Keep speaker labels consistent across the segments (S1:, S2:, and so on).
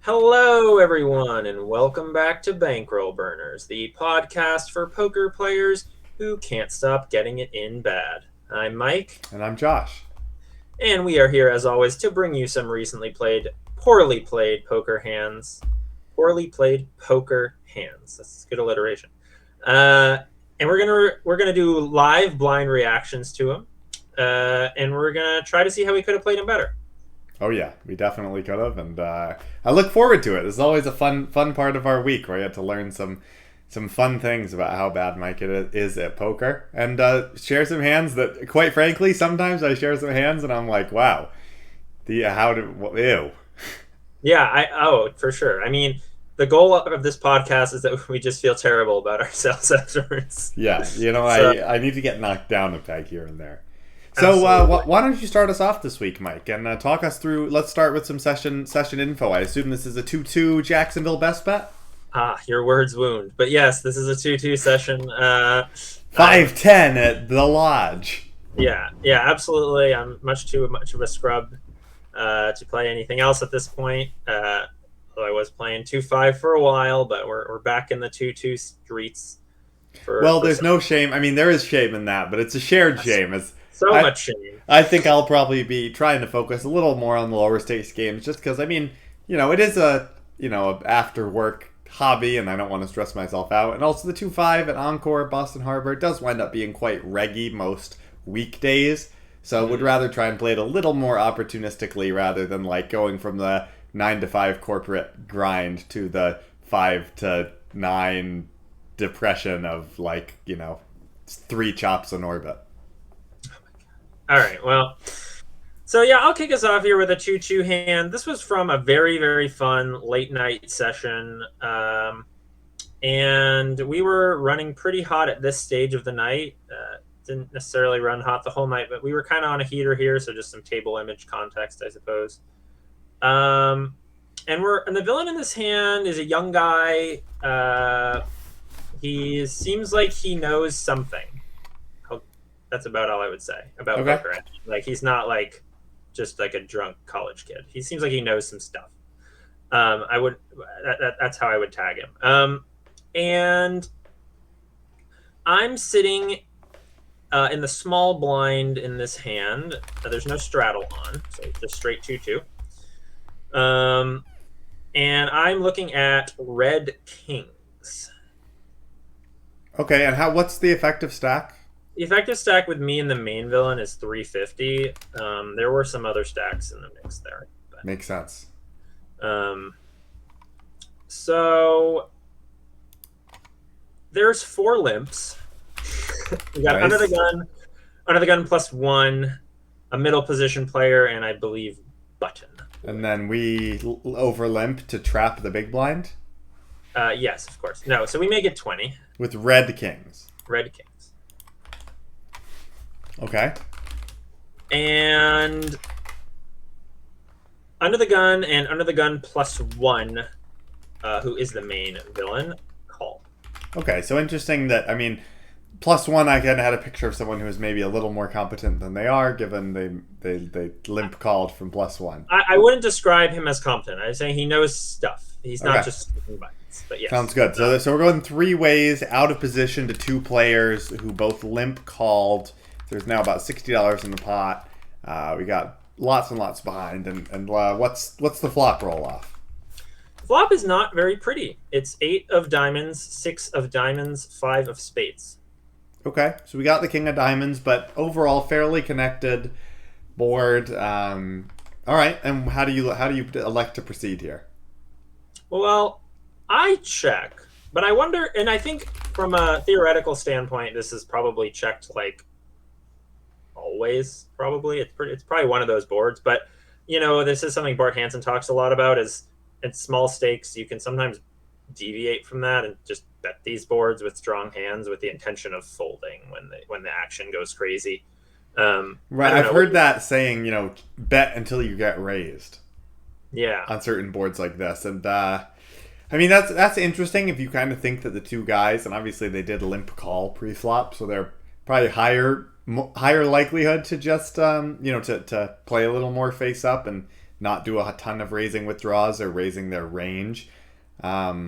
S1: Hello, everyone, and welcome back to Bankroll Burners, the podcast for poker players who can't stop getting it in bad. I'm Mike,
S2: And I'm Josh.
S1: and we are here, as always, to bring you some recently played, poorly played poker hands. Poorly played poker hands. That's good alliteration. And we're gonna do live blind reactions to them, and we're gonna try to see how we could have played them better.
S2: Oh yeah, we definitely could have, and I look forward to it. It's always a fun part of our week where I get to learn some fun things about how bad Mike is at poker, and share some hands that, quite frankly, sometimes I share some hands and I'm like, wow, ew.
S1: Yeah, for sure. I mean, the goal of this podcast is that we just feel terrible about ourselves afterwards.
S2: Yeah,
S1: So,
S2: I need to get knocked down a peg here and there. So
S1: absolutely.
S2: why don't you start us off this week, Mike, and talk us through. Let's start with some session info. I assume this is a 2-2 Jacksonville best bet.
S1: Your words wound. But yes, this is a 2-2 session.
S2: 5-10 at the lodge.
S1: Yeah, absolutely. I'm much too much of a scrub to play anything else at this point. Though I was playing 2-5 for a while, but we're back in the 2-2 streets.
S2: There's no shame. I mean, there is shame in that, but it's a shared shame.
S1: Much shame.
S2: I think I'll probably be trying to focus a little more on the lower stakes games, just because, I mean, it is a after work hobby, and I don't want to stress myself out. And also the 2-5 at Encore, Boston Harbor, does wind up being quite reggy most weekdays. So I would rather try and play it a little more opportunistically rather than like going from the 9 to 5 corporate grind to the 5 to 9 depression of 3 chops in orbit.
S1: All right, well, so yeah, I'll kick us off here with a 2-2 hand. This was from a very, very fun late night session, and we were running pretty hot at this stage of the night. Didn't necessarily run hot the whole night, but we were kind of on a heater here, so just some table image context, I suppose. And the villain in this hand is a young guy. He seems like he knows something. That's about all I would say about poker. Like, he's not like just like a drunk college kid. He seems like he knows some stuff. That's how I would tag him. And I'm sitting in the small blind in this hand. There's no straddle on, so it's just straight 2-2. And I'm looking at red kings.
S2: Okay, and what's the effective stack?
S1: The effective stack with me and the main villain is 350. There were some other stacks in the mix there. But,
S2: makes sense.
S1: So there's 4 limps. We got
S2: nice.
S1: under the gun +1, a middle position player, and I believe button.
S2: And then we over limp to trap the big blind?
S1: Yes, of course. No, so we make it 20.
S2: With red kings.
S1: Red kings.
S2: Okay.
S1: And under the gun +1, who is the main villain, call.
S2: Okay, so interesting that, I mean, +1, I kind of had a picture of someone who is maybe a little more competent than they are, given they limp called from +1.
S1: I wouldn't describe him as competent. I'd say he knows stuff. He's not just sticking buttons. But yes.
S2: Sounds good. So we're going 3 ways out of position to 2 players who both limp called. There's now about $60 in the pot. We got lots and lots behind. And what's the flop roll off?
S1: Flop is not very pretty. It's 8 of diamonds, 6 of diamonds, 5 of spades.
S2: Okay, so we got the king of diamonds, but overall fairly connected board. All right, and how do you elect to proceed here?
S1: Well, I check, but I wonder, and I think from a theoretical standpoint, this is probably checked like always. Probably it's probably one of those boards, but this is something Bart Hansen talks a lot about. Is in small stakes you can sometimes deviate from that and just bet these boards with strong hands with the intention of folding when the action goes crazy.
S2: Right, I've heard that saying, bet until you get raised.
S1: Yeah.
S2: On certain boards like this, and I mean that's interesting if you kind of think that the 2 guys, and obviously they did limp call pre-flop, so they're probably higher likelihood to just to play a little more face up and not do a ton of raising withdrawals or raising their range. They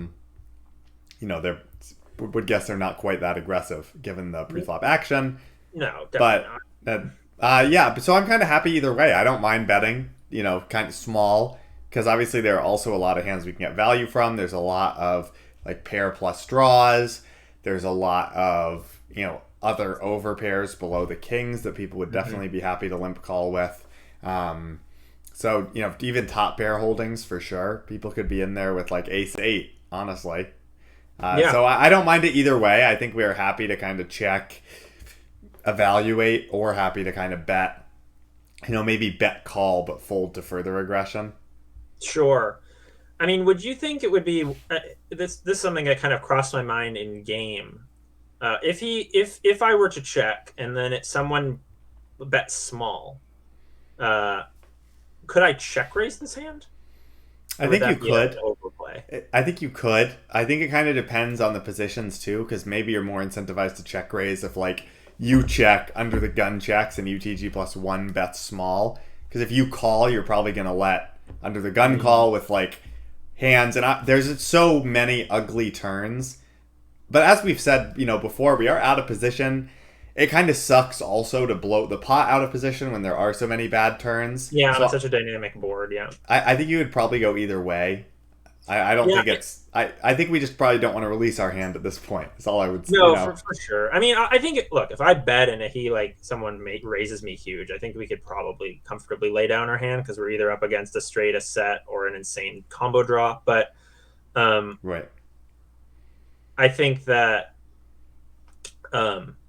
S2: would guess they're not quite that aggressive given the pre-flop action.
S1: No, definitely
S2: not. So I'm kind of happy either way. I don't mind betting, kind of small, because obviously there are also a lot of hands we can get value from. There's a lot of like pair plus draws. There's a lot of, other over pairs below the kings that people would definitely be happy to limp call with. So, even top pair holdings for sure. People could be in there with like ace 8, honestly. So I don't mind it either way. I think we are happy to kind of check, evaluate, or happy to kind of bet. Maybe bet call, but fold to further aggression.
S1: Sure. I mean, would you think it would be this is something that kind of crossed my mind in game? If I were to check and then someone bet small, could I check raise this hand?
S2: I think you could.
S1: Overplay?
S2: I think you could. I think it kind of depends on the positions too, because maybe you're more incentivized to check raise if like you check under the gun checks and UTG +1 bets small. Because if you call, you're probably gonna let under the gun call with like hands, and there's so many ugly turns. But as we've said, before, we are out of position. It kind of sucks also to blow the pot out of position when there are so many bad turns.
S1: Yeah, so, on such a dynamic board, yeah.
S2: I think you would probably go either way. I don't think it's... I think we just probably don't want to release our hand at this point. That's all I would say.
S1: No, for sure. I mean, I think, look, if I bet and someone raises me huge, I think we could probably comfortably lay down our hand because we're either up against a straight, a set, or an insane combo draw. But
S2: right.
S1: I think that...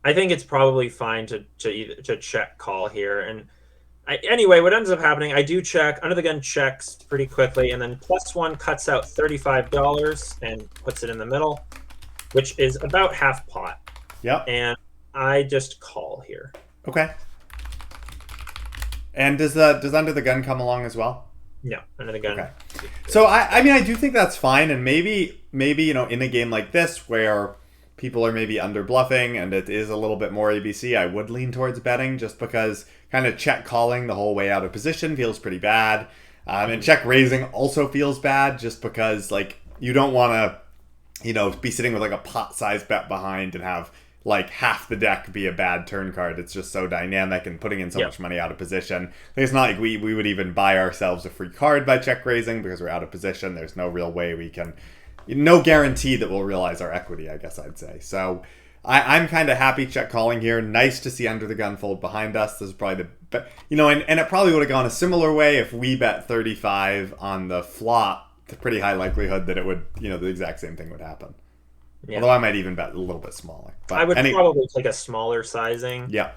S1: I think it's probably fine to check call here. And anyway, what ends up happening, I do check. Under the gun checks pretty quickly, and then +1 cuts out $35 and puts it in the middle, which is about half pot.
S2: Yep.
S1: And I just call here.
S2: Okay. And does under the gun come along as well?
S1: No, under the gun.
S2: Okay. So I do think that's fine, and maybe in a game like this where people are maybe under bluffing and it is a little bit more ABC, I would lean towards betting just because kind of check calling the whole way out of position feels pretty bad. And check raising also feels bad just because like you don't want to, be sitting with like a pot size bet behind and have like half the deck be a bad turn card. It's just so dynamic and putting in so much money out of position. It's not like we would even buy ourselves a free card by check raising because we're out of position. There's no real way we can... No guarantee that we'll realize our equity, I guess I'd say. So I'm kind of happy check calling here. Nice to see under the gun fold behind us. This is probably and it probably would have gone a similar way if we bet 35 on the flop. It's a pretty high likelihood that it would, the exact same thing would happen. Yeah. Although I might even bet a little bit smaller. But
S1: I would probably take a smaller sizing.
S2: Yeah.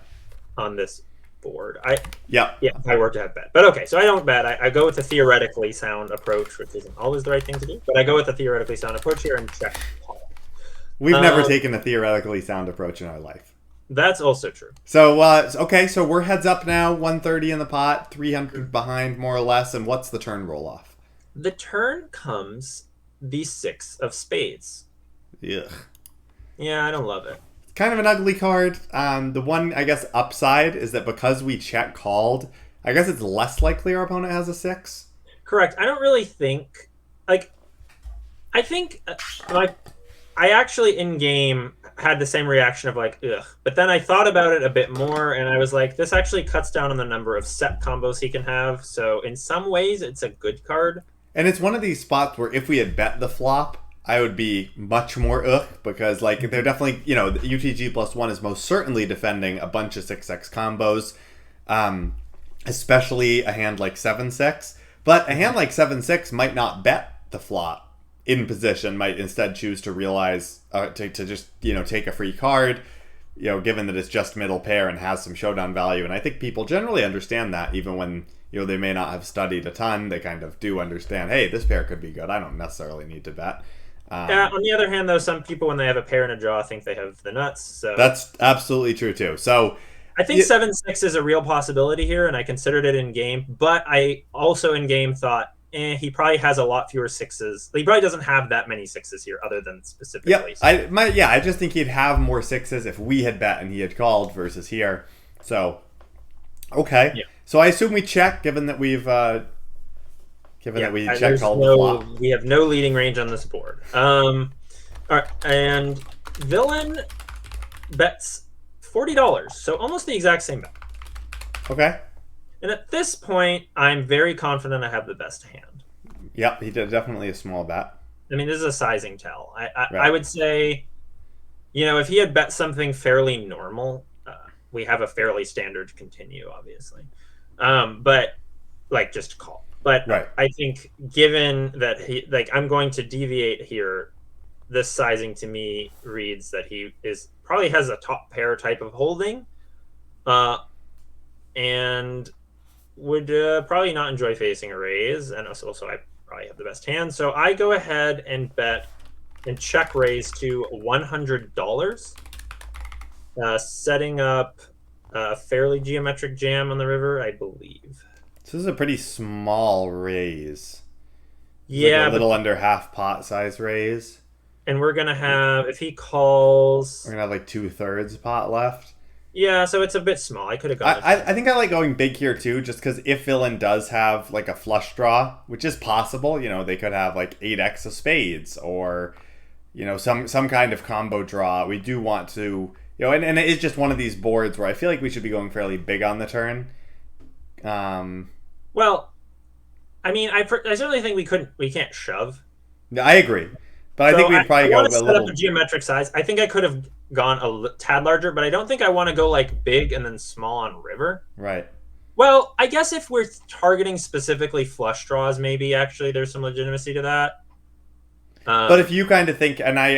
S1: On this board. If I were to have bet. But okay, so I don't bet. I go with the theoretically sound approach, which isn't always the right thing to do. But I go with the theoretically sound approach here and check call.
S2: We've never taken a theoretically sound approach in our life.
S1: That's also true.
S2: So, okay, so we're heads up now, 130 in the pot, 300 behind more or less, and what's the turn roll off?
S1: The turn comes the 6 of spades.
S2: Ugh.
S1: Yeah, I don't love it.
S2: Kind of an ugly card. The one, I guess, upside is that because we check called, I guess it's less likely our opponent has a 6.
S1: Correct. I don't really think... I think... I actually, in game, had the same reaction of like, ugh. But then I thought about it a bit more, and I was like, this actually cuts down on the number of set combos he can have. So in some ways, it's a good card.
S2: And it's one of these spots where if we had bet the flop, I would be much more ugh, because like they're definitely, UTG +1 is most certainly defending a bunch of 6x combos, especially a hand like 7-6. But a hand like 7-6 might not bet the flop in position, might instead choose to realize, to just, take a free card, given that it's just middle pair and has some showdown value. And I think people generally understand that, even when, they may not have studied a ton, they kind of do understand, hey, this pair could be good. I don't necessarily need to bet.
S1: On the other hand, though, some people, when they have a pair and a draw, think they have the nuts. So
S2: that's absolutely true, too. So
S1: I think 7-6 is a real possibility here, and I considered it in game. But I also in game thought, he probably has a lot fewer 6s. He probably doesn't have that many 6s here, other than specifically.
S2: I just think he'd have more 6s if we had bet and he had called versus here. So, okay. Yeah. So I assume we check, given that we've given
S1: Yeah,
S2: that we check
S1: there's
S2: called the
S1: no,
S2: flop.
S1: we have no leading range on this board. All right, and villain bets $40, so almost the exact same bet.
S2: Okay.
S1: And at this point, I'm very confident I have the best hand.
S2: Yep, he did definitely a small bet.
S1: I mean, this is a sizing tell. I
S2: Right.
S1: would say, if he had bet something fairly normal, we have a fairly standard continue, obviously. But like just call. But
S2: Right.
S1: I think given that I'm going to deviate here, this sizing to me reads that he probably has a top pair type of holding, and would probably not enjoy facing a raise, and also I probably have the best hand, so I go ahead and bet and check raise to $100, setting up a fairly geometric jam on the river, I believe.
S2: This is a pretty small raise. It's
S1: Yeah,
S2: like a little under half pot size raise.
S1: and we're gonna have, if he calls,
S2: We're gonna have like 2/3 pot left.
S1: yeah, so it's a bit small. I could have gone.
S2: I think I like going big here too, just because if villain does have like a flush draw, which is possible, they could have like 8x of spades or some kind of combo draw. We do want to, and it's just one of these boards where I feel like we should be going fairly big on the turn.
S1: Well, I mean, I certainly think we can't shove.
S2: I agree, but I think we'd probably go
S1: want
S2: a
S1: to set
S2: little
S1: up a geometric size. I think I could have gone a tad larger, but I don't think I want to go like big and then small on river.
S2: right.
S1: Well, I guess if we're targeting specifically flush draws, maybe actually there's some legitimacy to that.
S2: But if you kind of think, and I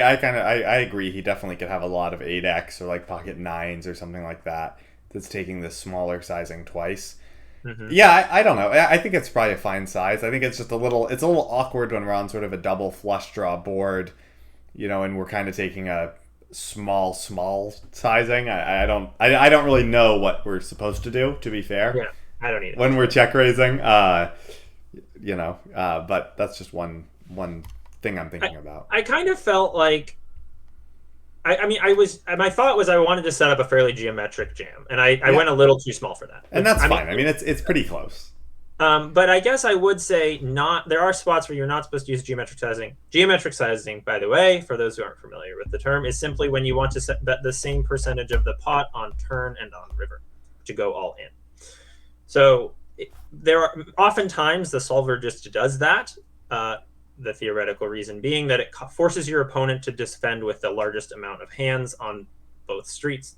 S2: agree, he definitely could have a lot of 8x or like pocket 9s or something like that. That's taking this smaller sizing twice.
S1: Mm-hmm.
S2: Yeah, I don't know. I think it's probably a fine size. I think it's just a little awkward when we're on sort of a double flush draw board, and we're kind of taking a small sizing. I don't really know what we're supposed to do, to be fair.
S1: Yeah, I don't either.
S2: When we're check raising, but that's just one thing I'm thinking about.
S1: I kind of felt like, my thought was I wanted to set up a fairly geometric jam, and I went a little too small for that.
S2: And that's fine. I mean, it's pretty close.
S1: But I guess I would say there are spots where you're not supposed to use geometric sizing. Geometric sizing, by the way, for those who aren't familiar with the term, is simply when you want to bet the same percentage of the pot on turn and on river to go all in. So there are oftentimes the solver just does that. The theoretical reason being that it forces your opponent to defend with the largest amount of hands on both streets.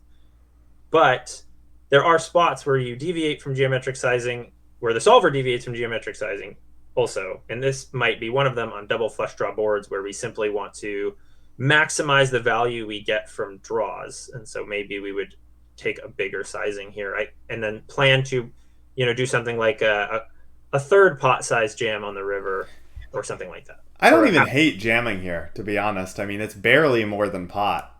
S1: But there are spots where you deviate from geometric sizing, where the solver deviates from geometric sizing also. And this might be one of them on double flush draw boards where we simply want to maximize the value we get from draws. And so maybe we would take a bigger sizing here, right? And then plan to, do something like a third pot size jam on the river or something like that.
S2: I don't even hate jamming here, to be honest. I mean, it's barely more than pot.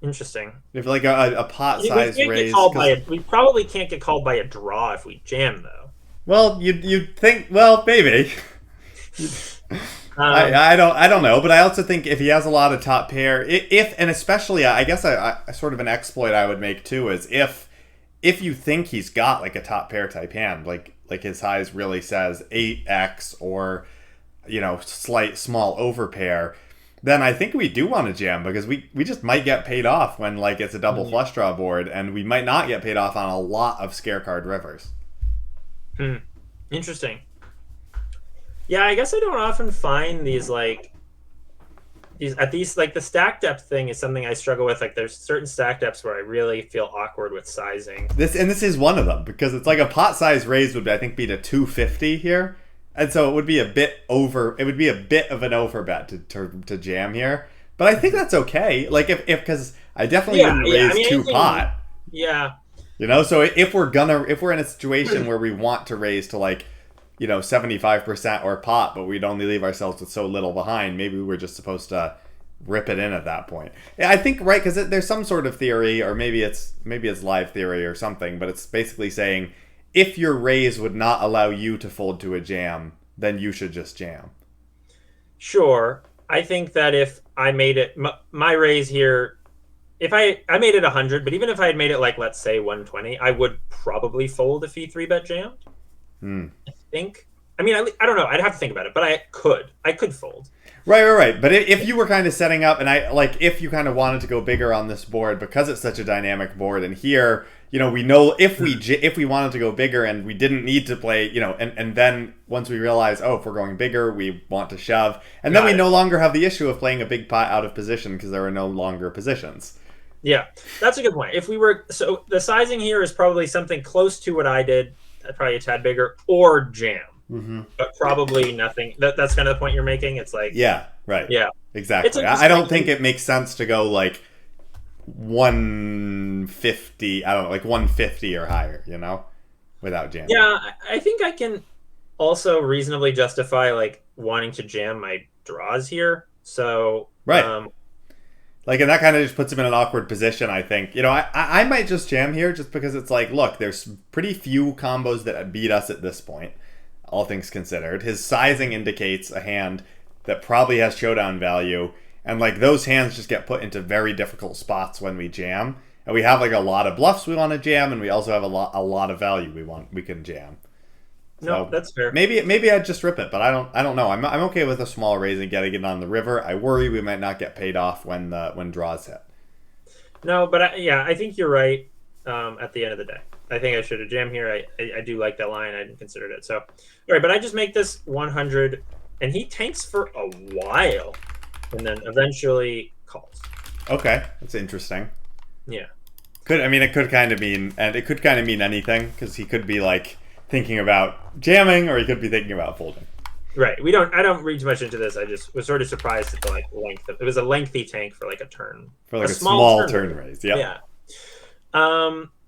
S1: Interesting.
S2: If like a pot size raise,
S1: we probably can't get called by a draw if we jam, though.
S2: Well, you'd think, well, maybe. I don't know, but I also think if he has a lot of top pair, and especially, I guess I sort of an exploit I would make too is if you think he's got like a top pair type hand, like his size really says 8x or slight small overpair, then I think we do want to jam because we just might get paid off when like it's a double flush draw board, and we might not get paid off on a lot of scare card rivers.
S1: Interesting. Yeah, I guess I don't often find these like the stack depth thing is something I struggle with. Like there's certain stack depths where I really feel awkward with sizing.
S2: This is one of them because it's like a pot size raise would I think be to 250 here. And so it would be a bit over. It would be a bit of an overbet to jam here, but I think that's okay. Like if because I definitely wouldn't raise two pot.
S1: Yeah.
S2: So if we're in a situation where we want to raise to like 75% or pot, but we'd only leave ourselves with so little behind, maybe we're just supposed to rip it in at that point. Yeah, I think right because there's some sort of theory, or maybe it's live theory or something, but it's basically saying, if your raise would not allow you to fold to a jam, then you should just jam.
S1: Sure. I think that if I made it, my raise here, if I made it 100, but even if I had made it like, let's say 120, I would probably fold if he 3-bet jammed. I think. I mean, I don't know. I'd have to think about it, but I could fold.
S2: Right. But if you were kind of setting up, and if you kind of wanted to go bigger on this board because it's such a dynamic board, and here, we know if we wanted to go bigger and we didn't need to play, and then once we realize, if we're going bigger, we want to shove, and then we no longer have the issue of playing a big pot out of position because there are no longer positions.
S1: Yeah, that's a good point. So the sizing here is probably something close to what I did, probably a tad bigger, or jam.
S2: Mm-hmm.
S1: But probably nothing. That's kind of the point you're making. It's like
S2: Yeah, exactly. I don't think it makes sense to go like 150. I don't know, like 150 or higher. Without jamming.
S1: Yeah, I think I can also reasonably justify like wanting to jam my draws here. So
S2: right. And that kind of just puts him in an awkward position, I think. I might just jam here just because it's like, look, there's pretty few combos that beat us at this point, all things considered. His sizing indicates a hand that probably has showdown value, and like those hands just get put into very difficult spots when we jam. And we have like a lot of bluffs we want to jam, and we also have a lot of value we can jam.
S1: No, that's fair.
S2: Maybe I'd just rip it, but I don't know. I'm okay with a small raise and getting it on the river. I worry we might not get paid off when draws hit.
S1: No, but I think you're right. At the end of the day, I think I should have jammed here. I do like that line. I hadn't considered it. So, all right, but I just make this 100, and he tanks for a while, and then eventually calls.
S2: Okay, that's interesting.
S1: Yeah.
S2: It could kind of mean anything, because he could be like thinking about jamming, or he could be thinking about folding.
S1: Right. I don't read too much into this. I just was sort of surprised at the like length. It was a lengthy tank for like a turn.
S2: For like a small turn raise. Yep.
S1: Yeah.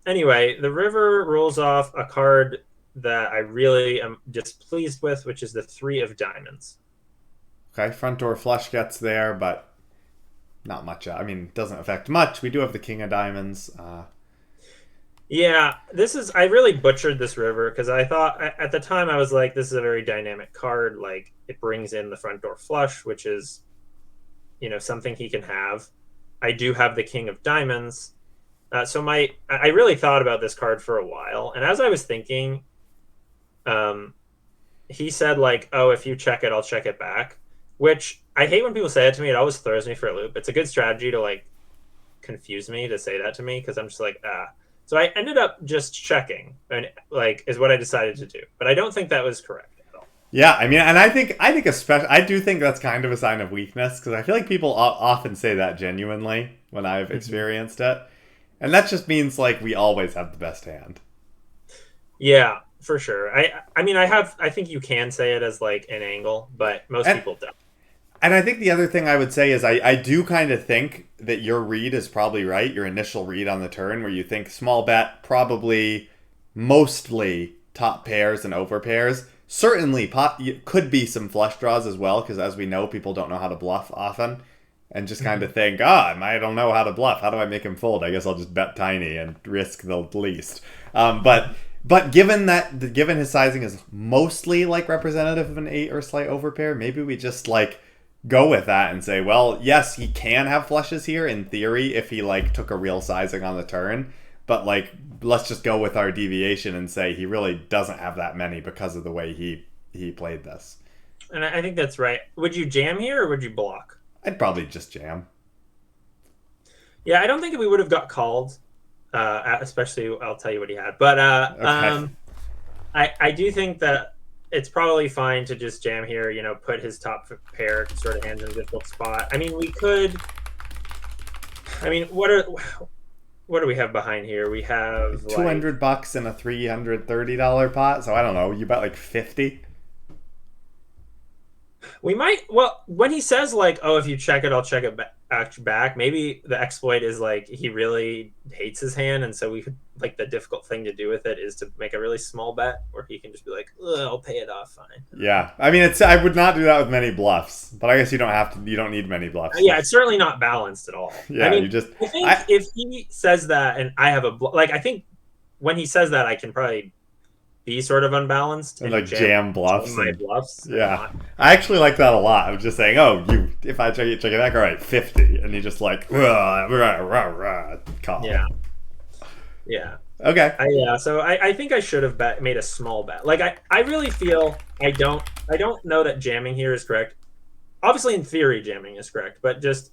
S1: Anyway, the river rolls off a card that I really am displeased with, which is the 3 of diamonds.
S2: Okay, front door flush gets there, but not much. It doesn't affect much. We do have the king of diamonds.
S1: Yeah, I really butchered this river because I thought at the time I was like, this is a very dynamic card. Like it brings in the front door flush, which is, something he can have. I do have the king of diamonds. So I really thought about this card for a while. And as I was thinking, he said like, oh, if you check it, I'll check it back, which I hate when people say it to me. It always throws me for a loop. It's a good strategy to like confuse me to say that to me. Cause I'm just like, So I ended up just checking, and like is what I decided to do. But I don't think that was correct at all.
S2: Yeah, and I think especially I do think that's kind of a sign of weakness, because I feel like people often say that genuinely when I've experienced it, and that just means like we always have the best hand.
S1: Yeah, for sure. I think you can say it as like an angle, but most people don't.
S2: And I think the other thing I would say is I do kind of think that your read is probably right, your initial read on the turn, where you think small bet, probably mostly top pairs and over pairs. Certainly could be some flush draws as well, because as we know, people don't know how to bluff often. And just kind of think, I don't know how to bluff. How do I make him fold? I guess I'll just bet tiny and risk the least. But given his sizing is mostly like representative of an 8 or slight overpair, maybe we just like go with that and say, well, yes, he can have flushes here in theory if he like took a real sizing on the turn, but like let's just go with our deviation and say he really doesn't have that many because of the way he played this.
S1: And I think that's right. Would you jam here or would you block?
S2: I'd probably just jam.
S1: Yeah, I don't think we would have got called, especially I'll tell you what he had. But okay. I do think that it's probably fine to just jam here, put his top pair sort of hands in a difficult spot. We could. What do we have behind here? We have
S2: $200 in a $330 pot. So I don't know. You bet like 50.
S1: We might. Well, when he says like, "Oh, if you check it, I'll check it back." Maybe the exploit is like he really hates his hand, and so we could like the difficult thing to do with it is to make a really small bet where he can just be like, "I'll pay it off, fine."
S2: Yeah, I would not do that with many bluffs, but I guess you don't have to. You don't need many bluffs.
S1: Yeah, it's certainly not balanced at all.
S2: Yeah,
S1: I think if he says that, and I have I think when he says that, I can probably be sort of unbalanced
S2: and like jam bluffs.
S1: My bluffs.
S2: Yeah, I actually like that a lot. I'm just saying, if I check it back, all right, 50, and you just like call.
S1: Yeah.
S2: Okay.
S1: So I think I should have made a small bet. Like I really feel I don't know that jamming here is correct. Obviously, in theory, jamming is correct, but just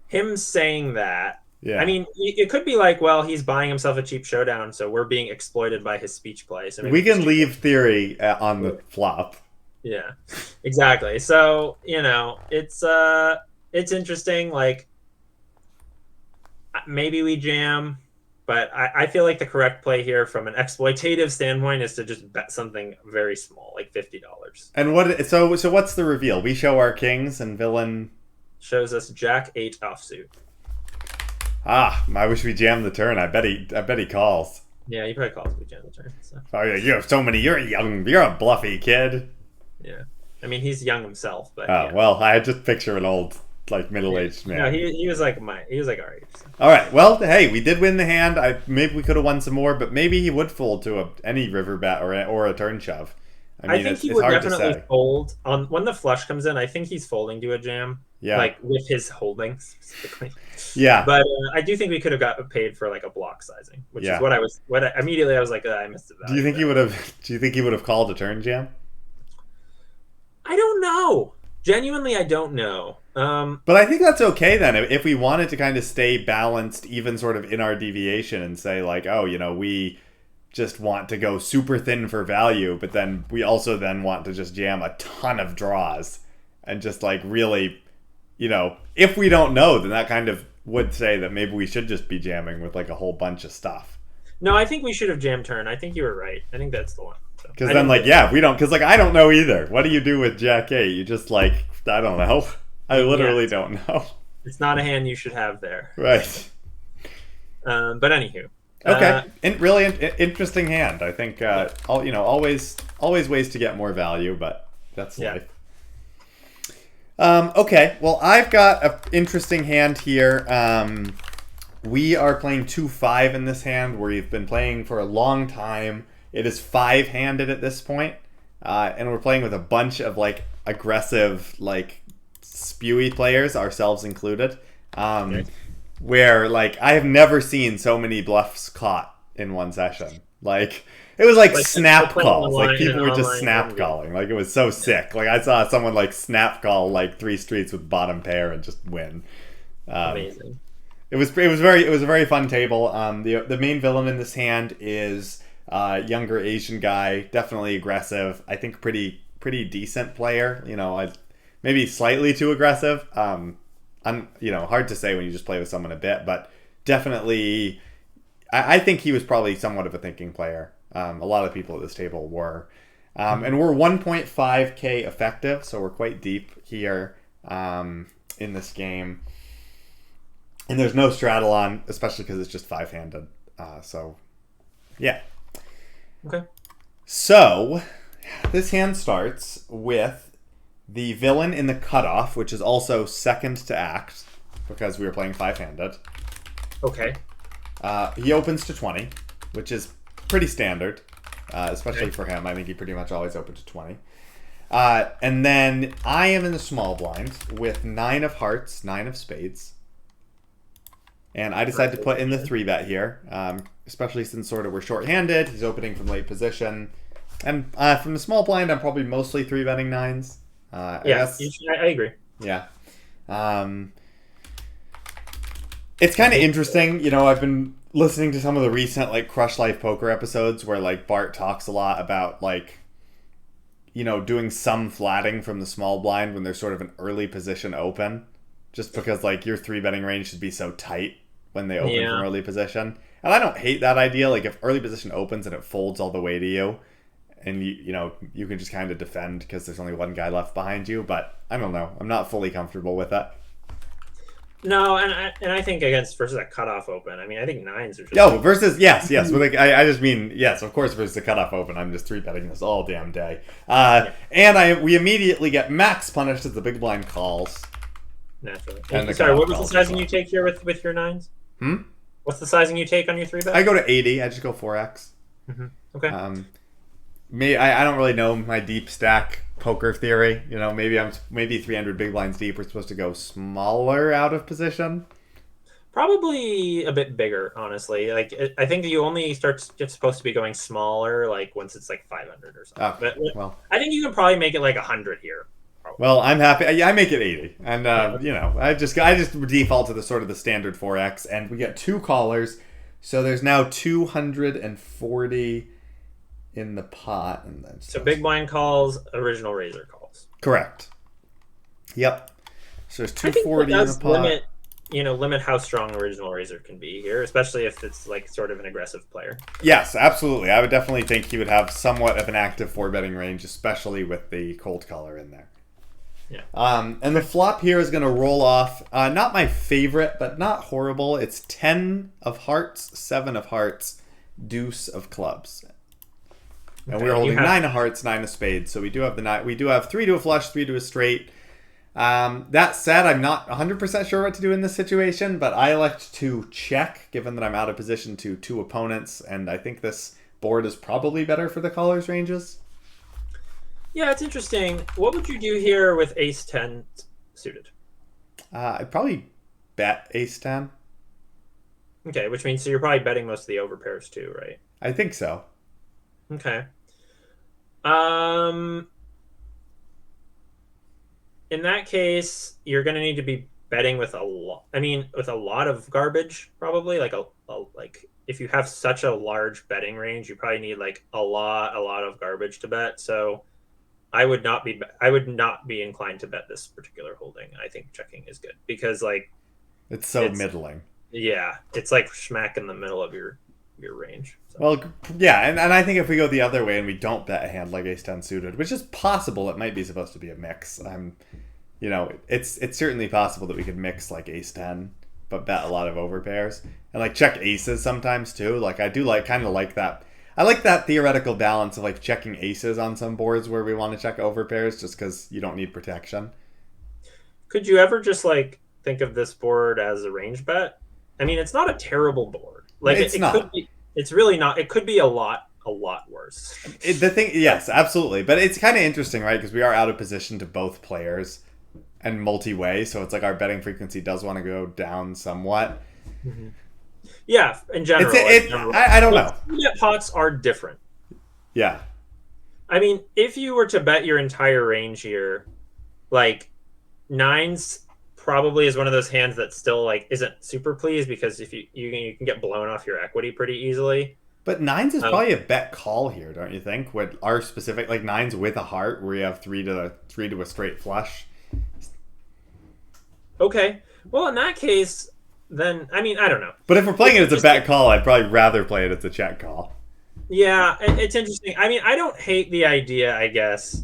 S1: him saying that. I
S2: Yeah.
S1: mean, it could be like, well, he's buying himself a cheap showdown, so we're being exploited by his speech play. So maybe
S2: We
S1: he's
S2: can
S1: cheap.
S2: leave theory on the flop.
S1: Yeah, exactly. So it's interesting. Like maybe we jam, but I feel like the correct play here from an exploitative standpoint is to just bet something very small, like $50.
S2: And what? So what's the reveal? We show our kings and villain.
S1: Shows us Jack 8 offsuit.
S2: I wish we jammed the turn. I bet he calls.
S1: Yeah, he probably calls we jam the turn. So.
S2: Oh yeah, you have so many. You're a bluffy kid.
S1: Yeah, I mean he's young himself, but
S2: Oh
S1: yeah.
S2: well, I just picture an old like middle-aged man.
S1: No, he was like our age. So.
S2: All right. Well, hey, we did win the hand. Maybe we could have won some more, but maybe he would fold to any river bet or a turn shove. I mean,
S1: think he
S2: it's
S1: would
S2: hard to
S1: definitely
S2: say.
S1: fold on when the flush comes in. I think he's folding to a jam,
S2: Yeah.
S1: like with his holding specifically.
S2: Yeah.
S1: But I do think we could have got paid for like a block sizing, which
S2: Yeah.
S1: is immediately I was like, I missed it.
S2: Do you think he would have? Do you think he would have called a turn jam?
S1: I don't know. Genuinely, I don't know.
S2: But I think that's okay then. If we wanted to kind of stay balanced, even sort of in our deviation, and say like, oh, we just want to go super thin for value, but then we also then want to just jam a ton of draws and just like really, if we don't know, then that kind of would say that maybe we should just be jamming with like a whole bunch of stuff.
S1: No, I think we should have jammed turn. I think you were right. I think that's the one.
S2: Because then, like, yeah, if we don't, because like I don't know either. What do you do with Jack 8? You just like, I don't know. I literally don't know.
S1: It's not a hand you should have there.
S2: Right.
S1: But anywho.
S2: Okay. Really interesting hand. I think always ways to get more value, but that's life. Okay. Well, I've got an interesting hand here. We are playing 2-5 in this hand. We've been playing for a long time. It is 5-handed at this point, and we're playing with a bunch of like aggressive, like spewy players, ourselves included. Where like I have never seen so many bluffs caught in one session. Like it was like snap calls. Like people were just snap calling. Like it was so sick. Like I saw someone like snap call like 3 streets with bottom pair and just win.
S1: Amazing.
S2: It was a very fun table. The main villain in this hand is younger Asian guy, definitely aggressive. I think pretty decent player. Maybe slightly too aggressive. Hard to say when you just play with someone a bit, but definitely, I think he was probably somewhat of a thinking player. A lot of people at this table were, and we're 1.5k effective, so we're quite deep here in this game. And there's no straddle on, especially because it's just 5-handed. So, yeah.
S1: Okay.
S2: So, this hand starts with the villain in the cutoff, which is also second to act, because we were playing 5-handed.
S1: Okay.
S2: He opens to 20, which is pretty standard, especially for him. I think he pretty much always opens to 20. And then I am in the small blind with 9 of hearts, 9 of spades. And I decided to put in the 3-bet here, especially since sort of we're short-handed. He's opening from late position. And from the small blind, I'm probably mostly 3-betting 9s. I
S1: agree.
S2: Yeah. It's kind of interesting. I've been listening to some of the recent like Crush Life Poker episodes where like Bart talks a lot about like, doing some flatting from the small blind when there's sort of an early position open. Just because like your 3-betting range should be so tight when they open from early position. And I don't hate that idea. Like if early position opens and it folds all the way to you, and you can just kind of defend because there's only one guy left behind you. But I don't know. I'm not fully comfortable with it.
S1: No, and I think versus a cutoff open. I mean, I think 9s are just
S2: versus yes. But like, I just mean yes, of course versus the cutoff open. I'm just 3-betting this all damn day. And we immediately get max punished as the big blind calls.
S1: Naturally. Sorry, what was the sizing you take here with your 9s? What's the sizing you take on your 3-bet?
S2: I go to 80. I just go 4x.
S1: Mm-hmm. Okay.
S2: I don't really know my deep stack poker theory. Maybe 300 big blinds deep. We're supposed to go smaller out of position.
S1: Probably a bit bigger, honestly. Like I think you only get supposed to be going smaller, like once it's like 500 or something.
S2: Okay,
S1: But
S2: well,
S1: I think you can probably make it like 100 here. Probably.
S2: well, I'm happy. Yeah, I make it 80, and
S1: Yeah.
S2: I just default to the sort of the standard 4x, and we get two callers, so there's now 240 in the pot, and that's
S1: So big blind calls, original razor calls.
S2: correct. Yep. So there's
S1: I think
S2: 240
S1: that
S2: in the
S1: does
S2: pot.
S1: limit how strong original razor can be here, especially if it's like sort of an aggressive player.
S2: Yes, absolutely. I would definitely think he would have somewhat of an active four betting range, especially with the cold color in there.
S1: Yeah.
S2: And the flop here is going to roll off. Not my favorite, but not horrible. It's 10 of hearts, 7 of hearts, deuce of clubs. And
S1: Okay,
S2: we're holding
S1: you have-
S2: 9 of hearts, 9 of spades. So we do have the 9. We do have 3 to a flush, 3 to a straight. That said, I'm not 100% sure what to do in this situation, but I elect to check, given that I'm out of position to 2 opponents, and I think this board is probably better for the caller's ranges.
S1: Yeah, it's interesting. What would you do here with ace 10 suited?
S2: I'd probably bet ace 10.
S1: Okay, which means so you're probably betting most of the overpairs too, right?
S2: I think so.
S1: Okay. Um, in that case, you're going to need to be betting with a lot. I mean, with a lot of garbage, probably like like if you have such a large betting range, you probably need like a lot of garbage to bet. So I would not be inclined to bet this particular holding. I think checking is good because like
S2: It's so
S1: it's
S2: middling.
S1: yeah, it's like smack in the middle of your range. So.
S2: Well, yeah, and I think if we go the other way and we don't bet a hand like ace 10 suited, which is possible, it might be supposed to be a mix. It's certainly possible that we could mix like ace 10, but bet a lot of overpairs and like check aces sometimes too. Like I do kind of like that. I like that theoretical balance of like checking aces on some boards where we want to check overpairs just because you don't need protection.
S1: Could you ever just like think of this board as a range bet? I mean, it's not a terrible board. Like
S2: It's
S1: it
S2: not.
S1: could be. It's really not. It could be a lot worse.
S2: Yes, absolutely. But it's kind of interesting, right? Because we are out of position to both players and multi-way, so it's like our betting frequency does want to go down somewhat.
S1: Mm-hmm. Yeah, in general.
S2: I don't know.
S1: Bet pots are different.
S2: Yeah.
S1: I mean, if you were to bet your entire range here, like nines probably is one of those hands that still like isn't super pleased because if you can get blown off your equity pretty easily.
S2: But nines is probably a bet call here, don't you think? With our specific like nines with a heart, where you have three to a straight flush.
S1: Okay, well in that case, then I mean I don't know.
S2: But if we're playing it as a bet call, I'd probably rather play it as a check call.
S1: Yeah, it's interesting. I mean, I don't hate the idea, I guess,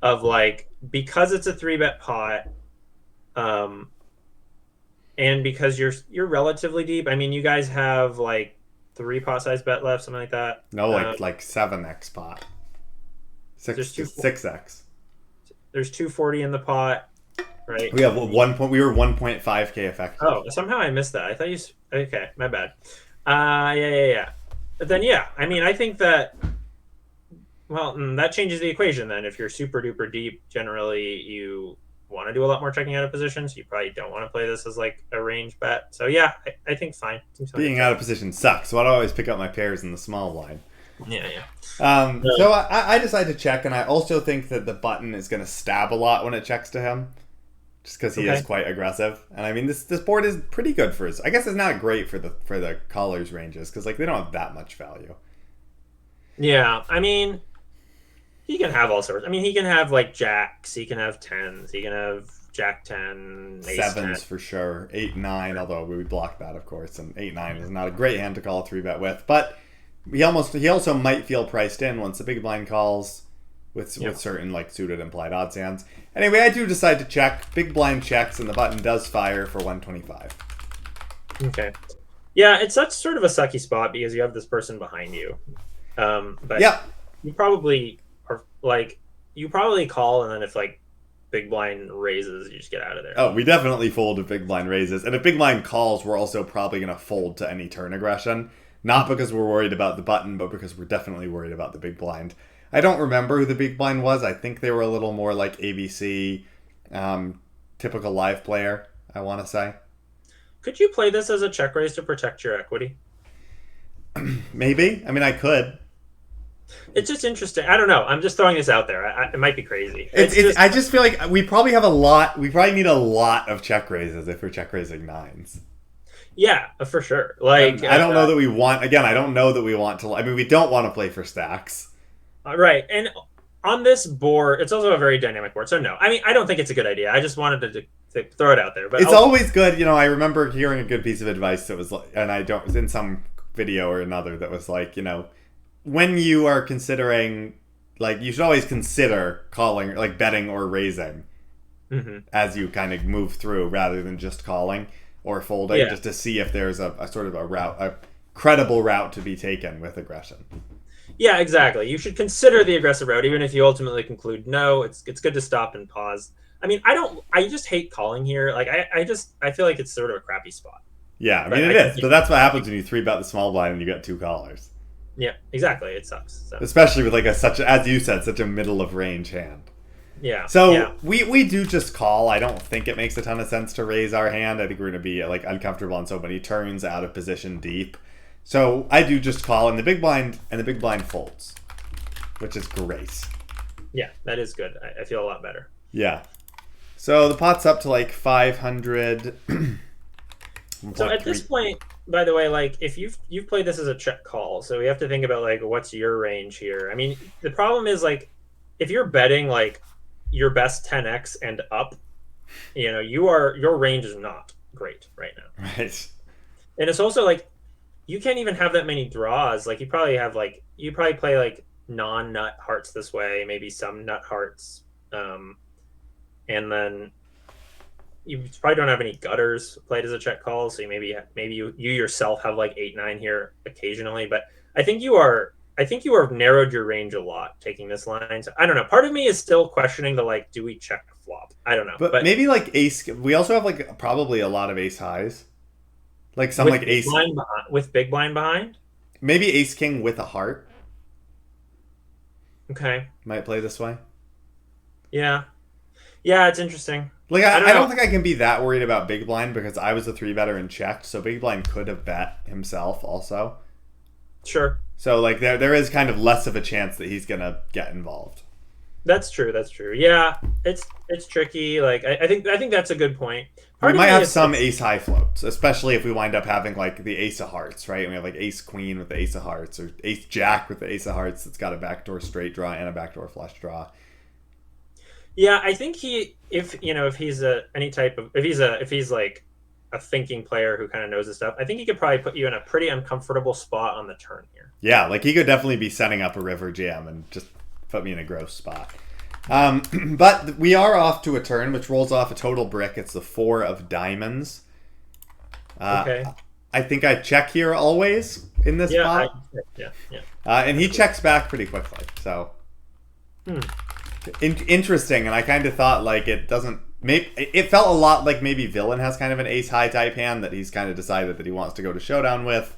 S1: of like because it's a 3-bet pot, and because you're relatively deep. I mean, you guys have like 3 pot size bet left, something like that.
S2: No, like 7x pot. 6x.
S1: There's 240 in the pot, right?
S2: We have 1 point. We were 1.5k effective.
S1: Oh, somehow I missed that. I thought you. Okay, my bad. Yeah. But then, yeah, I mean, I think that. Well, that changes the equation then. If you're super duper deep, generally you want to do a lot more checking out of positions. You probably don't want to play this as like a range bet. So yeah, I think fine.
S2: Being out of position sucks, so I always pick up my pairs in the small blind.
S1: Yeah.
S2: So I decided to check, and I also think that the button is going to stab a lot when it checks to him, just because he is quite aggressive. And I mean, this board is pretty good for his. I guess it's not great for the callers ranges because like they don't have that much value.
S1: Yeah, I mean, he can have all sorts. I mean, he can have like jacks, he can have tens, he can have jack 10, ace
S2: sevens
S1: 10.
S2: for sure, 8-9. Although we block that, of course, and 8-9 is not a great hand to call a 3-bet with, but. He also might feel priced in once the big blind calls with certain like suited implied odds hands. Anyway, I do decide to check. Big blind checks and the button does fire for 125.
S1: Okay. Yeah, it's such sort of a sucky spot because you have this person behind you. But you probably are like you probably call and then if like big blind raises, you just get out of there.
S2: Oh, we definitely fold if big blind raises, and if big blind calls, we're also probably going to fold to any turn aggression. Not because we're worried about the button, but because we're definitely worried about the big blind. I don't remember who the big blind was. I think they were a little more like ABC, typical live player, I want to say.
S1: Could you play this as a check raise to protect your equity?
S2: Maybe. I mean, I could.
S1: It's just interesting. I don't know. I'm just throwing this out there. It might be crazy. It's just
S2: I just feel like we probably have a lot. We probably need a lot of check raises if we're check raising nines.
S1: yeah, for sure. Like
S2: I don't know that we want. Again, I don't know that we want to. I mean, we don't want to play for stacks.
S1: right. And on this board, it's also a very dynamic board. So no, I mean, I don't think it's a good idea. I just wanted to throw it out there. But
S2: It's always good. You know, I remember hearing a good piece of advice that was like, and I don't, in some video or another that was like, you know, when you are considering, like, you should always consider calling, like, betting or raising as you kind of move through rather than just calling or folding, just to see if there's a sort of a route, a credible route to be taken with aggression.
S1: Yeah, exactly. You should consider the aggressive route, even if you ultimately conclude no. It's good to stop and pause. I mean, I just hate calling here. Like, I feel like it's sort of a crappy spot.
S2: Yeah, I mean, it is. But that's what happens when you 3-bet the small blind and you get 2 callers.
S1: Yeah, exactly. It sucks. So.
S2: Especially with, like, as you said, such a middle of range hand.
S1: Yeah.
S2: So we do just call. I don't think it makes a ton of sense to raise our hand. I think we're going to be, like, uncomfortable on so many turns, out of position, deep. So I do just call, and the big blind folds, which is great.
S1: Yeah, that is good. I feel a lot better.
S2: Yeah. So the pot's up to like 500.
S1: So at this point, by the way, like if you've played this as a check call, so we have to think about like what's your range here. I mean, the problem is like if you're betting like your best 10x and up, you know, your range is not great right now.
S2: Right.
S1: And it's also like you can't even have that many draws. Like you probably play like non-nut hearts this way, maybe some nut hearts, and then you probably don't have any gutters played as a check call. So maybe you yourself have like 8-9 here occasionally. But I think you are narrowed your range a lot taking this line. So I don't know. Part of me is still questioning the like, do we check flop? I don't know.
S2: But maybe like ace. We also have like probably a lot of ace highs. Like some
S1: with
S2: like ace
S1: with big blind behind.
S2: Maybe ace king with a heart.
S1: Okay.
S2: Might play this way.
S1: Yeah, it's interesting.
S2: Like I don't think I can be that worried about big blind because I was a 3-better and checked, so big blind could have bet himself also.
S1: Sure.
S2: So like there is kind of less of a chance that he's gonna get involved.
S1: That's true. Yeah, it's tricky. Like I think that's a good point.
S2: We might have some ace high floats, especially if we wind up having like the ace of hearts, right? And we have like ace queen with the ace of hearts, or ace jack with the ace of hearts that's got a backdoor straight draw and a backdoor flush draw.
S1: Yeah, I think if he's like a thinking player who kind of knows his stuff, I think he could probably put you in a pretty uncomfortable spot on the turn here.
S2: Yeah, like he could definitely be setting up a river jam and just put me in a gross spot. But we are off to a turn, which rolls off a total brick. It's the 4 of diamonds.
S1: Okay.
S2: I think I check here always in this spot.
S1: Yeah.
S2: And he checks back pretty quickly. So interesting. And I kind of thought like it doesn't. It felt a lot like maybe Villain has kind of an ace high type hand that he's kind of decided that he wants to go to showdown with.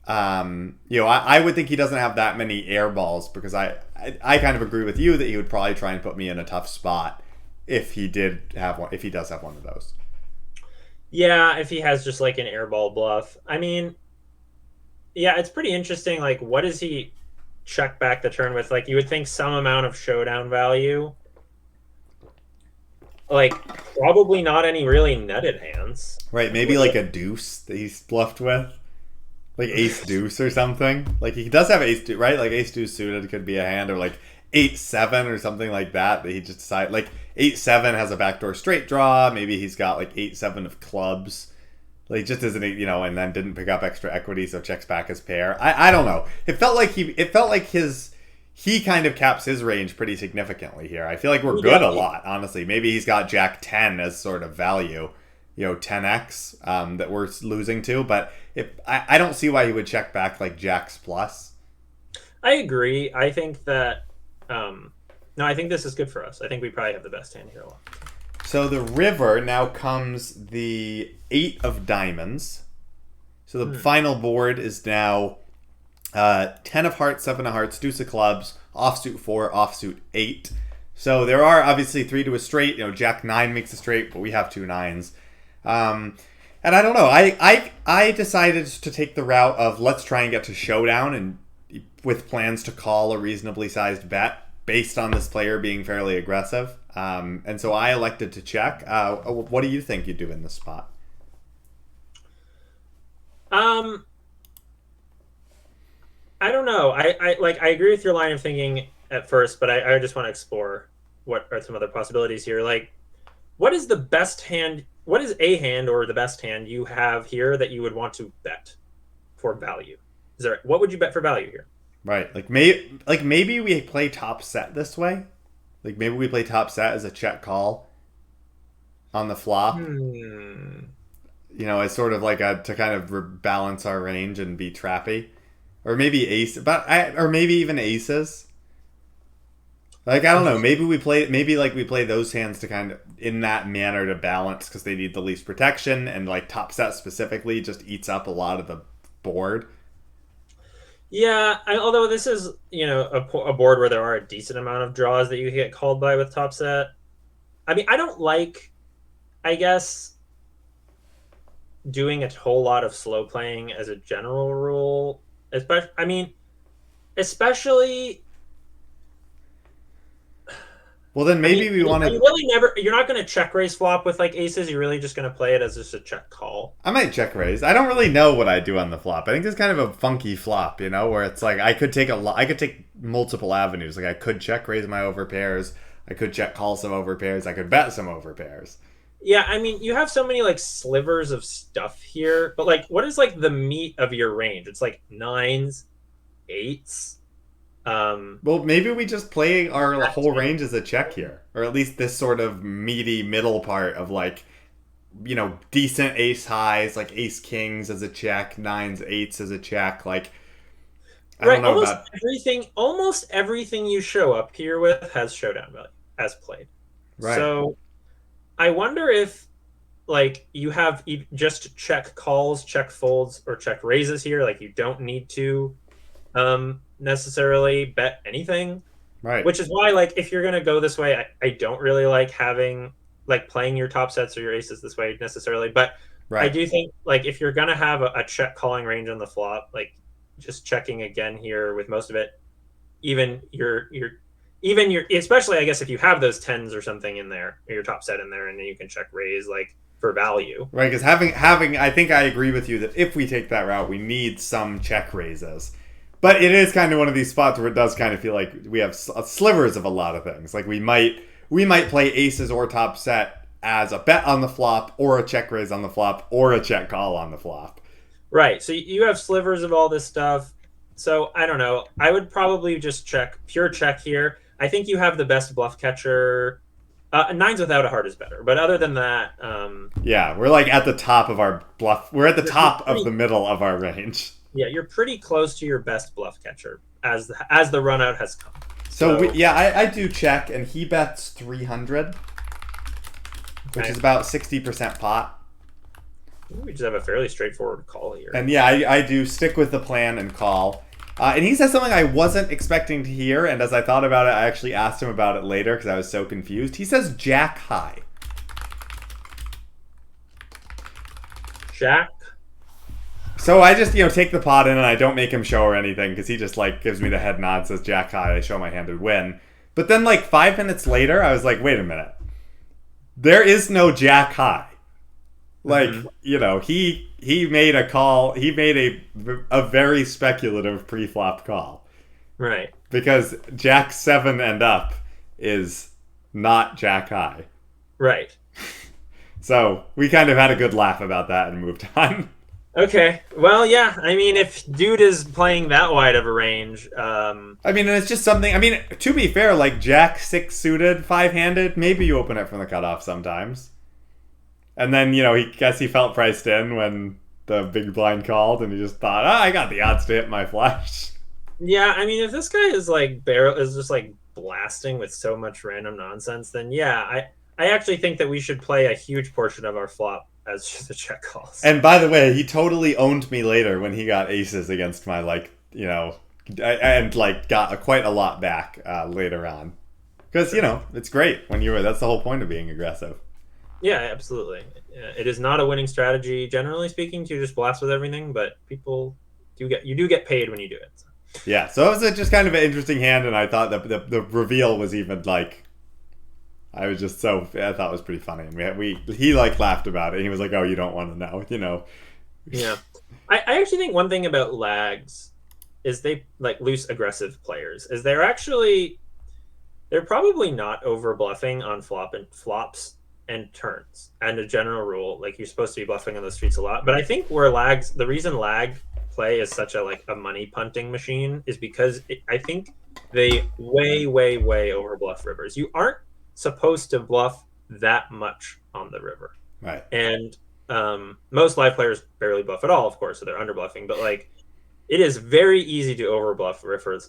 S2: I would think he doesn't have that many air balls because I kind of agree with you that he would probably try and put me in a tough spot if he does have one of those.
S1: Yeah, if he has just like an airball bluff. I mean, yeah, it's pretty interesting. Like, what does he check back the turn with? Like, you would think some amount of showdown value. Like, probably not any really nutted hands.
S2: Right, maybe like a deuce that he's bluffed with. Like ace deuce or something. Like he does have ace deuce, right? Like ace deuce suited could be a hand, or like 8-7 or something like that he just decided. Like 8-7 has a backdoor straight draw. Maybe he's got like 8-7 of clubs. Like he just isn't, and then didn't pick up extra equity, so checks back his pair. I don't know. It felt like he kind of caps his range pretty significantly here. I feel like we're good a lot, honestly. Maybe he's got Jack 10 as sort of value. 10x that we're losing to, but I don't see why he would check back like Jacks plus.
S1: I agree. I think that I think this is good for us. I think we probably have the best hand here a lot.
S2: So the river now comes the 8 of diamonds. So the final board is now 10 of hearts, 7 of hearts, deuce of clubs, offsuit 4, offsuit 8. So there are obviously 3 to a straight. Jack 9 makes a straight, but we have 2 9s. And I don't know. I decided to take the route of let's try and get to showdown and with plans to call a reasonably sized bet based on this player being fairly aggressive. And so I elected to check. What do you think you do in this spot?
S1: I don't know. I agree with your line of thinking at first, but I just want to explore what are some other possibilities here. Like, what is the best hand? What is a hand or the best hand you have here that you would want to bet for value? What would you bet for value here?
S2: Right. Maybe we play top set this way. Like maybe we play top set as a check call on the flop. As sort of like to kind of balance our range and be trappy. Or maybe or maybe even aces. Like I don't know, maybe we play those hands to kind of in that manner to balance because they need the least protection, and like top set specifically just eats up a lot of the board.
S1: Yeah, although this is a board where there are a decent amount of draws that you get called by with top set. I mean, I don't like, I guess, doing a whole lot of slow playing as a general rule. Especially.
S2: Well, then maybe we want to.
S1: You're not going to check raise flop with like aces. You're really just going to play it as just a check call.
S2: I might check raise. I don't really know what I do on the flop. I think it's kind of a funky flop, where it's like I could take multiple avenues. Like I could check raise my overpairs. I could check call some overpairs. I could bet some overpairs.
S1: Yeah, I mean, you have so many like slivers of stuff here, but like, what is like the meat of your range? It's like nines, eights.
S2: Well, maybe we just play our whole range as a check here, or at least this sort of meaty middle part of like, decent ace highs, like ace kings as a check, nines, eights as a check. Like, I don't know about
S1: everything. Almost everything you show up here with has showdown value as played.
S2: Right.
S1: So, I wonder if like you have just check calls, check folds, or check raises here. Like you don't need to necessarily bet anything,
S2: right?
S1: Which is why, like, if you're gonna go this way, I don't really like playing your top sets or your aces this way necessarily. But right. I do think like if you're gonna have a check calling range on the flop, like just checking again here with most of it, even your especially I guess if you have those tens or something in there, or your top set in there, and then you can check raise like for value,
S2: right? Because having I think I agree with you that if we take that route, we need some check raises. But it is kind of one of these spots where it does kind of feel like we have slivers of a lot of things. Like we might play aces or top set as a bet on the flop, or a check raise on the flop, or a check call on the flop.
S1: Right. So you have slivers of all this stuff. So I don't know. I would probably just pure check here. I think you have the best bluff catcher. Nines without a heart is better. But other than that,
S2: yeah, we're like at the top of our bluff. We're at the top of the middle of our range.
S1: Yeah, you're pretty close to your best bluff catcher as the run out has come.
S2: So I do check, and he bets 300, which is about 60% pot.
S1: We just have a fairly straightforward call here.
S2: And yeah, I do stick with the plan and call. And he says something I wasn't expecting to hear, and as I thought about it, I actually asked him about it later because I was so confused. He says jack high.
S1: Jack?
S2: So I just, take the pot in and I don't make him show or anything because he just, like, gives me the head nod, says jack high, I show my hand and win. But then, like, 5 minutes later, I was like, wait a minute. There is no jack high. Like, he made a call. He made a very speculative pre-flop call.
S1: Right.
S2: Because jack 7 and up is not jack high.
S1: Right.
S2: So we kind of had a good laugh about that and moved on.
S1: Okay. Well, yeah. I mean, if dude is playing that wide of a range,
S2: I mean, and it's just something. I mean, to be fair, like jack 6 suited, 5-handed, maybe you open it from the cutoff sometimes. And then, he felt priced in when the big blind called, and he just thought, I got the odds to hit my flush.
S1: Yeah, I mean, if this guy is just like blasting with so much random nonsense, then yeah, I actually think that we should play a huge portion of our flop as just a check calls.
S2: And by the way, he totally owned me later when he got aces against my, and got quite a lot back later on. Because, it's great when that's the whole point of being aggressive.
S1: Yeah, absolutely. It is not a winning strategy, generally speaking, to just blast with everything, but people do get paid when you do it. So.
S2: Yeah, so it was just kind of an interesting hand, and I thought that the reveal was even like I was just so I thought it was pretty funny, and he like laughed about it. He was like, "Oh, you don't want to know," you know.
S1: Yeah, I actually think one thing about lags is they like loose aggressive players is they're probably not over bluffing on flops and turns. And a general rule, like you're supposed to be bluffing on the streets a lot. But I think the reason lag play is such a money punting machine is because I think they way over bluff rivers. You aren't supposed to bluff that much on the river,
S2: Right.
S1: and most live players barely bluff at all, of course, so they're under bluffing. But like it is very easy to overbluff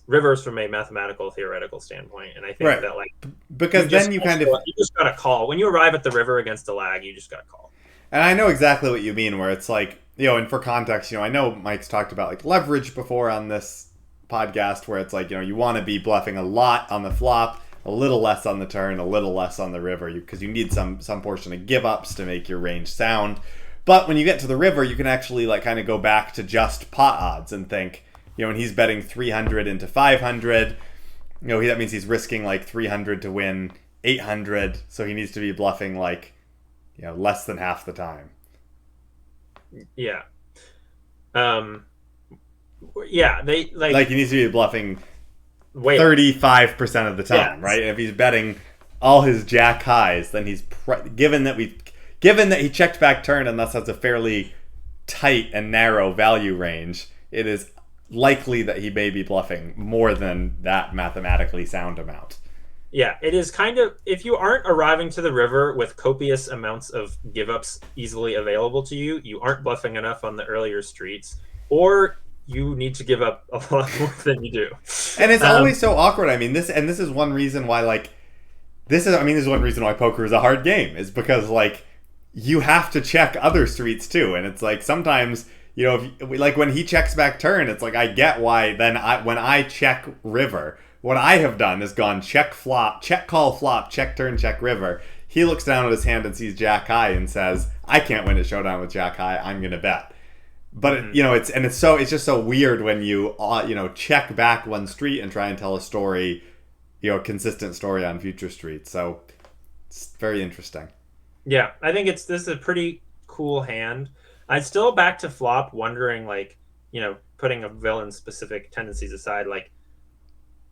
S1: rivers from a mathematical theoretical standpoint, and I think
S2: Right.
S1: that like
S2: Because then you kind of
S1: you just got to call when you arrive at the river against a lag. You just got to call.
S2: and I know exactly what you mean where it's like, and for context, I know Mike's talked about like leverage before on this podcast where it's like, you want to be bluffing a lot on the flop, a little less on the turn, a little less on the river because you need some portion of give ups to make your range sound. But when you get to the river, you can actually like kind of go back to just pot odds and think, when he's betting 300 into 500, that means he's risking like 300 to win 800, so he needs to be bluffing like, less than half the time.
S1: Yeah. Um. Yeah. They
S2: Like he needs to be bluffing
S1: wait.
S2: 35% of the time,
S1: Yes.
S2: right? And if he's betting all his jack highs, then he's given that he checked back turn and thus has a fairly tight and narrow value range, it is likely that he may be bluffing more than that mathematically sound amount.
S1: Yeah, it is kind of if you aren't arriving to the river with copious amounts of give ups easily available to you, you aren't bluffing enough on the earlier streets, or you need to give up a lot more than you do.
S2: And it's always so awkward. I mean, this is one reason why this is one reason why poker is a hard game, is because like you have to check other streets too, and it's like sometimes like when he checks back turn, it's like I get why. Then when I check river, what I have done is gone check flop, check call flop, check turn, check river. He looks down at his hand and sees jack high and says, "I can't win at showdown with jack high. I'm gonna bet." But it's just so weird when you check back one street and try and tell a story, a consistent story on future streets. So it's very interesting.
S1: Yeah, I think this is a pretty cool hand. I'd still back to flop, wondering like putting a villain's specific tendencies aside, like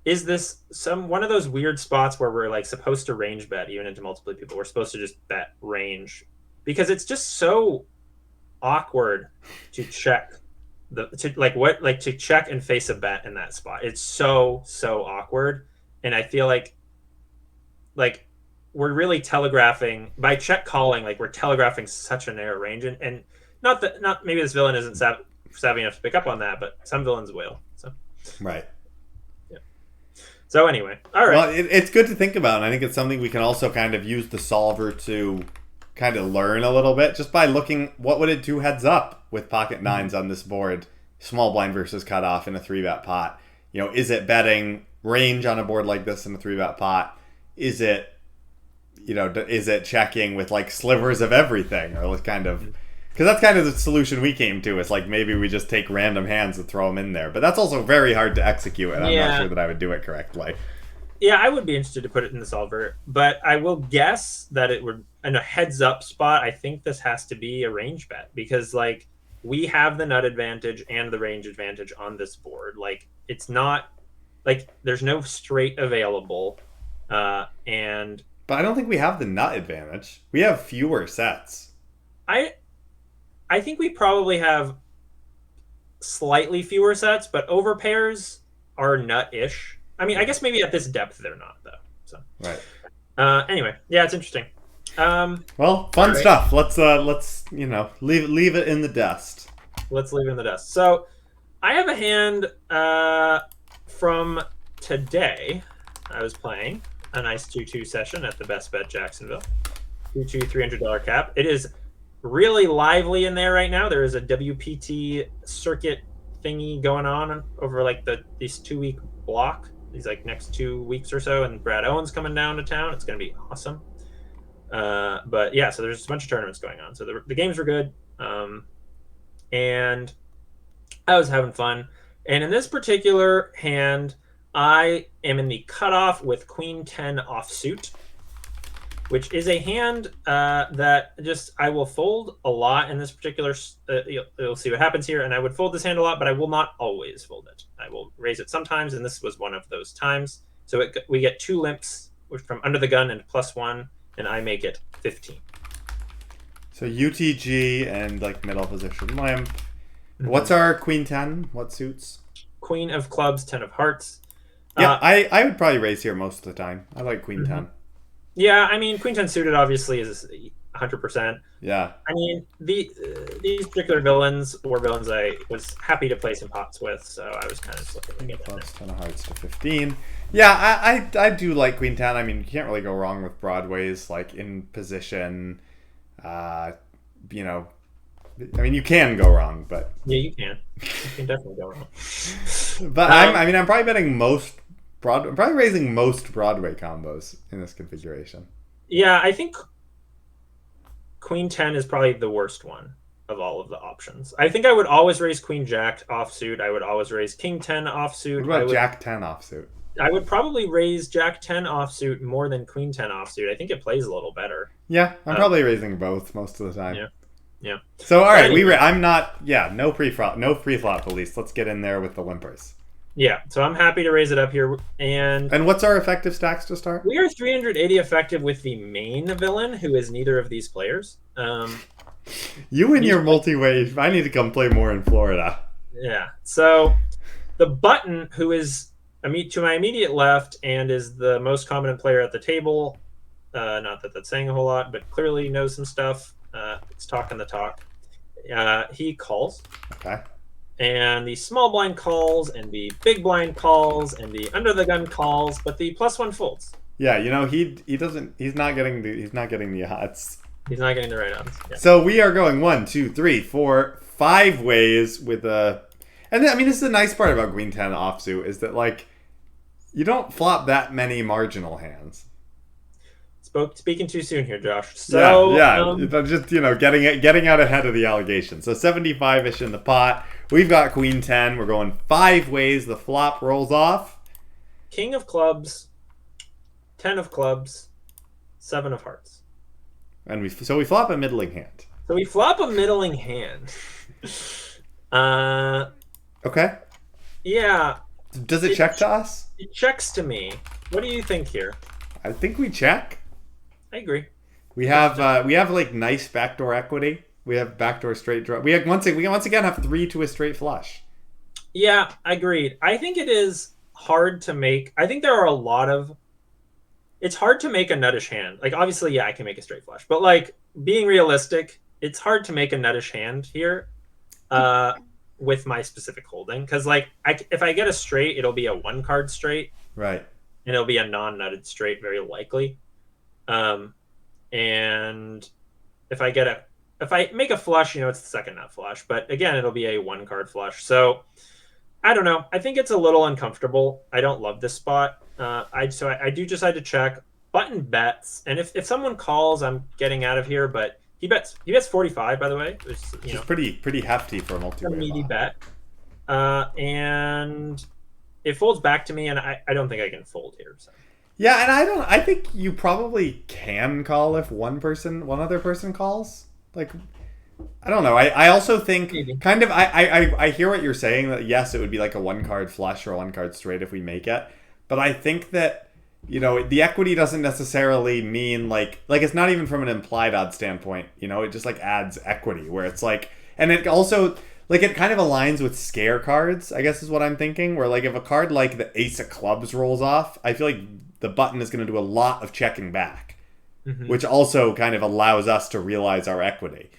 S1: is this one of those weird spots where we're like supposed to range bet even into multiple people? We're supposed to just bet range because it's just so awkward to check to check and face a bet in that spot. It's so awkward, and I feel like we're really telegraphing by check calling, like we're telegraphing such a narrow range, and not maybe this villain isn't savvy enough to pick up on that, but some villains will. So
S2: right.
S1: Yeah. So anyway, all right.
S2: Well, it's good to think about, and I think it's something we can also kind of use the solver to kind of learn a little bit just by looking what would it do heads up with pocket nines on this board, small blind versus cutoff in a 3-bet pot. Is it betting range on a board like this in a 3-bet pot? Is it checking with like slivers of everything, or kind of, because that's kind of the solution we came to. It's like maybe we just take random hands and throw them in there, but that's also very hard to execute, and I'm not sure that I would do it correctly.
S1: Yeah, I would be interested to put it in the solver, but I will guess that it would in a heads up spot. I think this has to be a range bet because like we have the nut advantage and the range advantage on this board. Like it's not like there's no straight available, and
S2: but I don't think we have the nut advantage. We have fewer sets.
S1: I think we probably have slightly fewer sets, but overpairs are nut-ish. I mean, I guess maybe at this depth they're not though. So
S2: right.
S1: Anyway, yeah, it's interesting.
S2: Well, fun stuff. Let's leave it in the dust.
S1: Let's leave it in the dust. So I have a hand from today. I was playing a nice 2-2 session at the Best Bet Jacksonville. 2-2 $300 cap. It is really lively in there right now. There is a WPT circuit thingy going on over like this 2-week block. These like next 2 weeks or so, and Brad Owen's coming down to town. It's going to be awesome. But yeah, so there's a bunch of tournaments going on. So the games were good, and I was having fun. And in this particular hand, I am in the cutoff with Queen 10 offsuit, which is a hand that just I will fold a lot in this particular. You'll see what happens here, and I would fold this hand a lot, but I will not always fold it. I will raise it sometimes, and this was one of those times. So we get 2 limps from under the gun and +1, and I make it 15.
S2: So UTG and like middle position limp. Mm-hmm. What's our Queen 10? What suits?
S1: Queen of clubs, 10 of hearts.
S2: Yeah, I would probably raise here most of the time. I like Queen 10.
S1: Yeah, I mean, Queen 10 suited obviously is 100%.
S2: Yeah.
S1: I mean, these particular villains were villains I was happy to play some pots with, so I was kind of just looking to get
S2: clubs, 10 of hearts to 15. Yeah, I do like Queen 10. I mean, you can't really go wrong with Broadways, like in position. You know, I mean, you can go wrong, but
S1: yeah, you can. You can definitely go wrong.
S2: But I'm probably betting I'm probably raising most Broadway combos in this configuration.
S1: Yeah, I think Queen 10 is probably the worst one of all of the options. I think I would always raise Queen Jack offsuit. I would always raise King 10 offsuit.
S2: What about Jack 10 offsuit?
S1: I would probably raise Jack 10 offsuit more than Queen 10 offsuit. I think it plays a little better.
S2: Yeah, I'm probably raising both most of the time.
S1: Yeah.
S2: So all right, anyway, I'm not. Yeah, no pre-flop police. Let's get in there with the limpers.
S1: Yeah, so I'm happy to raise it up here. And
S2: what's our effective stacks to start?
S1: We are 380 effective with the main villain, who is neither of these players.
S2: You and your multi-way. I need to come play more in Florida.
S1: Yeah. So the button, who is to my immediate left and is the most competent player at the table, not that that's saying a whole lot, but clearly knows some stuff. It's talking the talk. He calls.
S2: Okay.
S1: And the small blind calls, and the big blind calls, and the under the gun calls, but the +1 folds.
S2: Yeah, he's not getting the odds.
S1: He's not getting the right odds. Yeah.
S2: So we are going 1, 2, 3, 4, 5 ways with a, and I mean, this is the nice part about Queen 10 offsuit is that like you don't flop that many marginal hands.
S1: Speaking too soon here, Josh. So
S2: I'm just getting out ahead of the allegation. So 75-ish in the pot. We've got Queen 10. We're going 5 ways. The flop rolls off.
S1: King of clubs, 10 of clubs, 7 of hearts.
S2: And we flop a middling hand.
S1: So we flop a middling hand.
S2: Okay.
S1: Yeah.
S2: Does it check to us?
S1: It checks to me. What do you think here?
S2: I think we check.
S1: I agree.
S2: We have like nice backdoor equity. We have backdoor straight draw. We once again have 3 to a straight flush.
S1: Yeah, agreed. I think it is hard to make. I think there are a lot of. It's hard to make a nuttish hand. Like obviously, yeah, I can make a straight flush, but like being realistic, it's hard to make a nuttish hand here, with my specific holding because like if I get a straight, it'll be a 1-card straight,
S2: right?
S1: And it'll be a non-nutted straight, very likely. And if I make a flush, it's the second nut flush, but again, it'll be a 1-card flush. So I don't know. I think it's a little uncomfortable. I don't love this spot. I do decide to check. Button bets, and if someone calls, I'm getting out of here. But he bets 45, by the way, which is
S2: pretty hefty for a multi-way.
S1: A meaty bet. And it folds back to me, and I don't think I can fold here. So.
S2: Yeah, and I think you probably can call if one other person calls. Like, I don't know. I also think kind of I hear what you're saying that yes, it would be like a 1-card flush or a 1-card straight if we make it. But I think that the equity doesn't necessarily mean like it's not even from an implied odds standpoint. It just like adds equity where it's like, and it also like it kind of aligns with scare cards, I guess is what I'm thinking. Where like if a card like the Ace of Clubs rolls off, I feel like the button is going to do a lot of checking back, which also kind of allows us to realize our equity.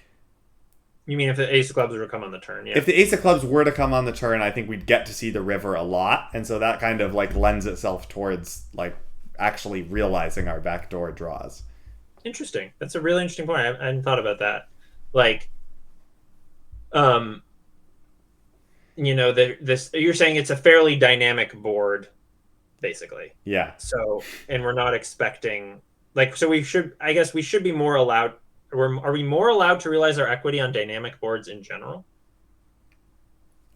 S1: You mean if the Ace of Clubs were to come on the turn? Yeah.
S2: If the Ace of Clubs were to come on the turn, I think we'd get to see the river a lot, and so that kind of like lends itself towards like actually realizing our backdoor draws.
S1: Interesting. That's a really interesting point. I hadn't thought about that. Like, this you're saying it's a fairly dynamic board, basically.
S2: Yeah.
S1: So, and we're not expecting Like, so I guess we should be more allowed. Are we more allowed to realize our equity on dynamic boards in general?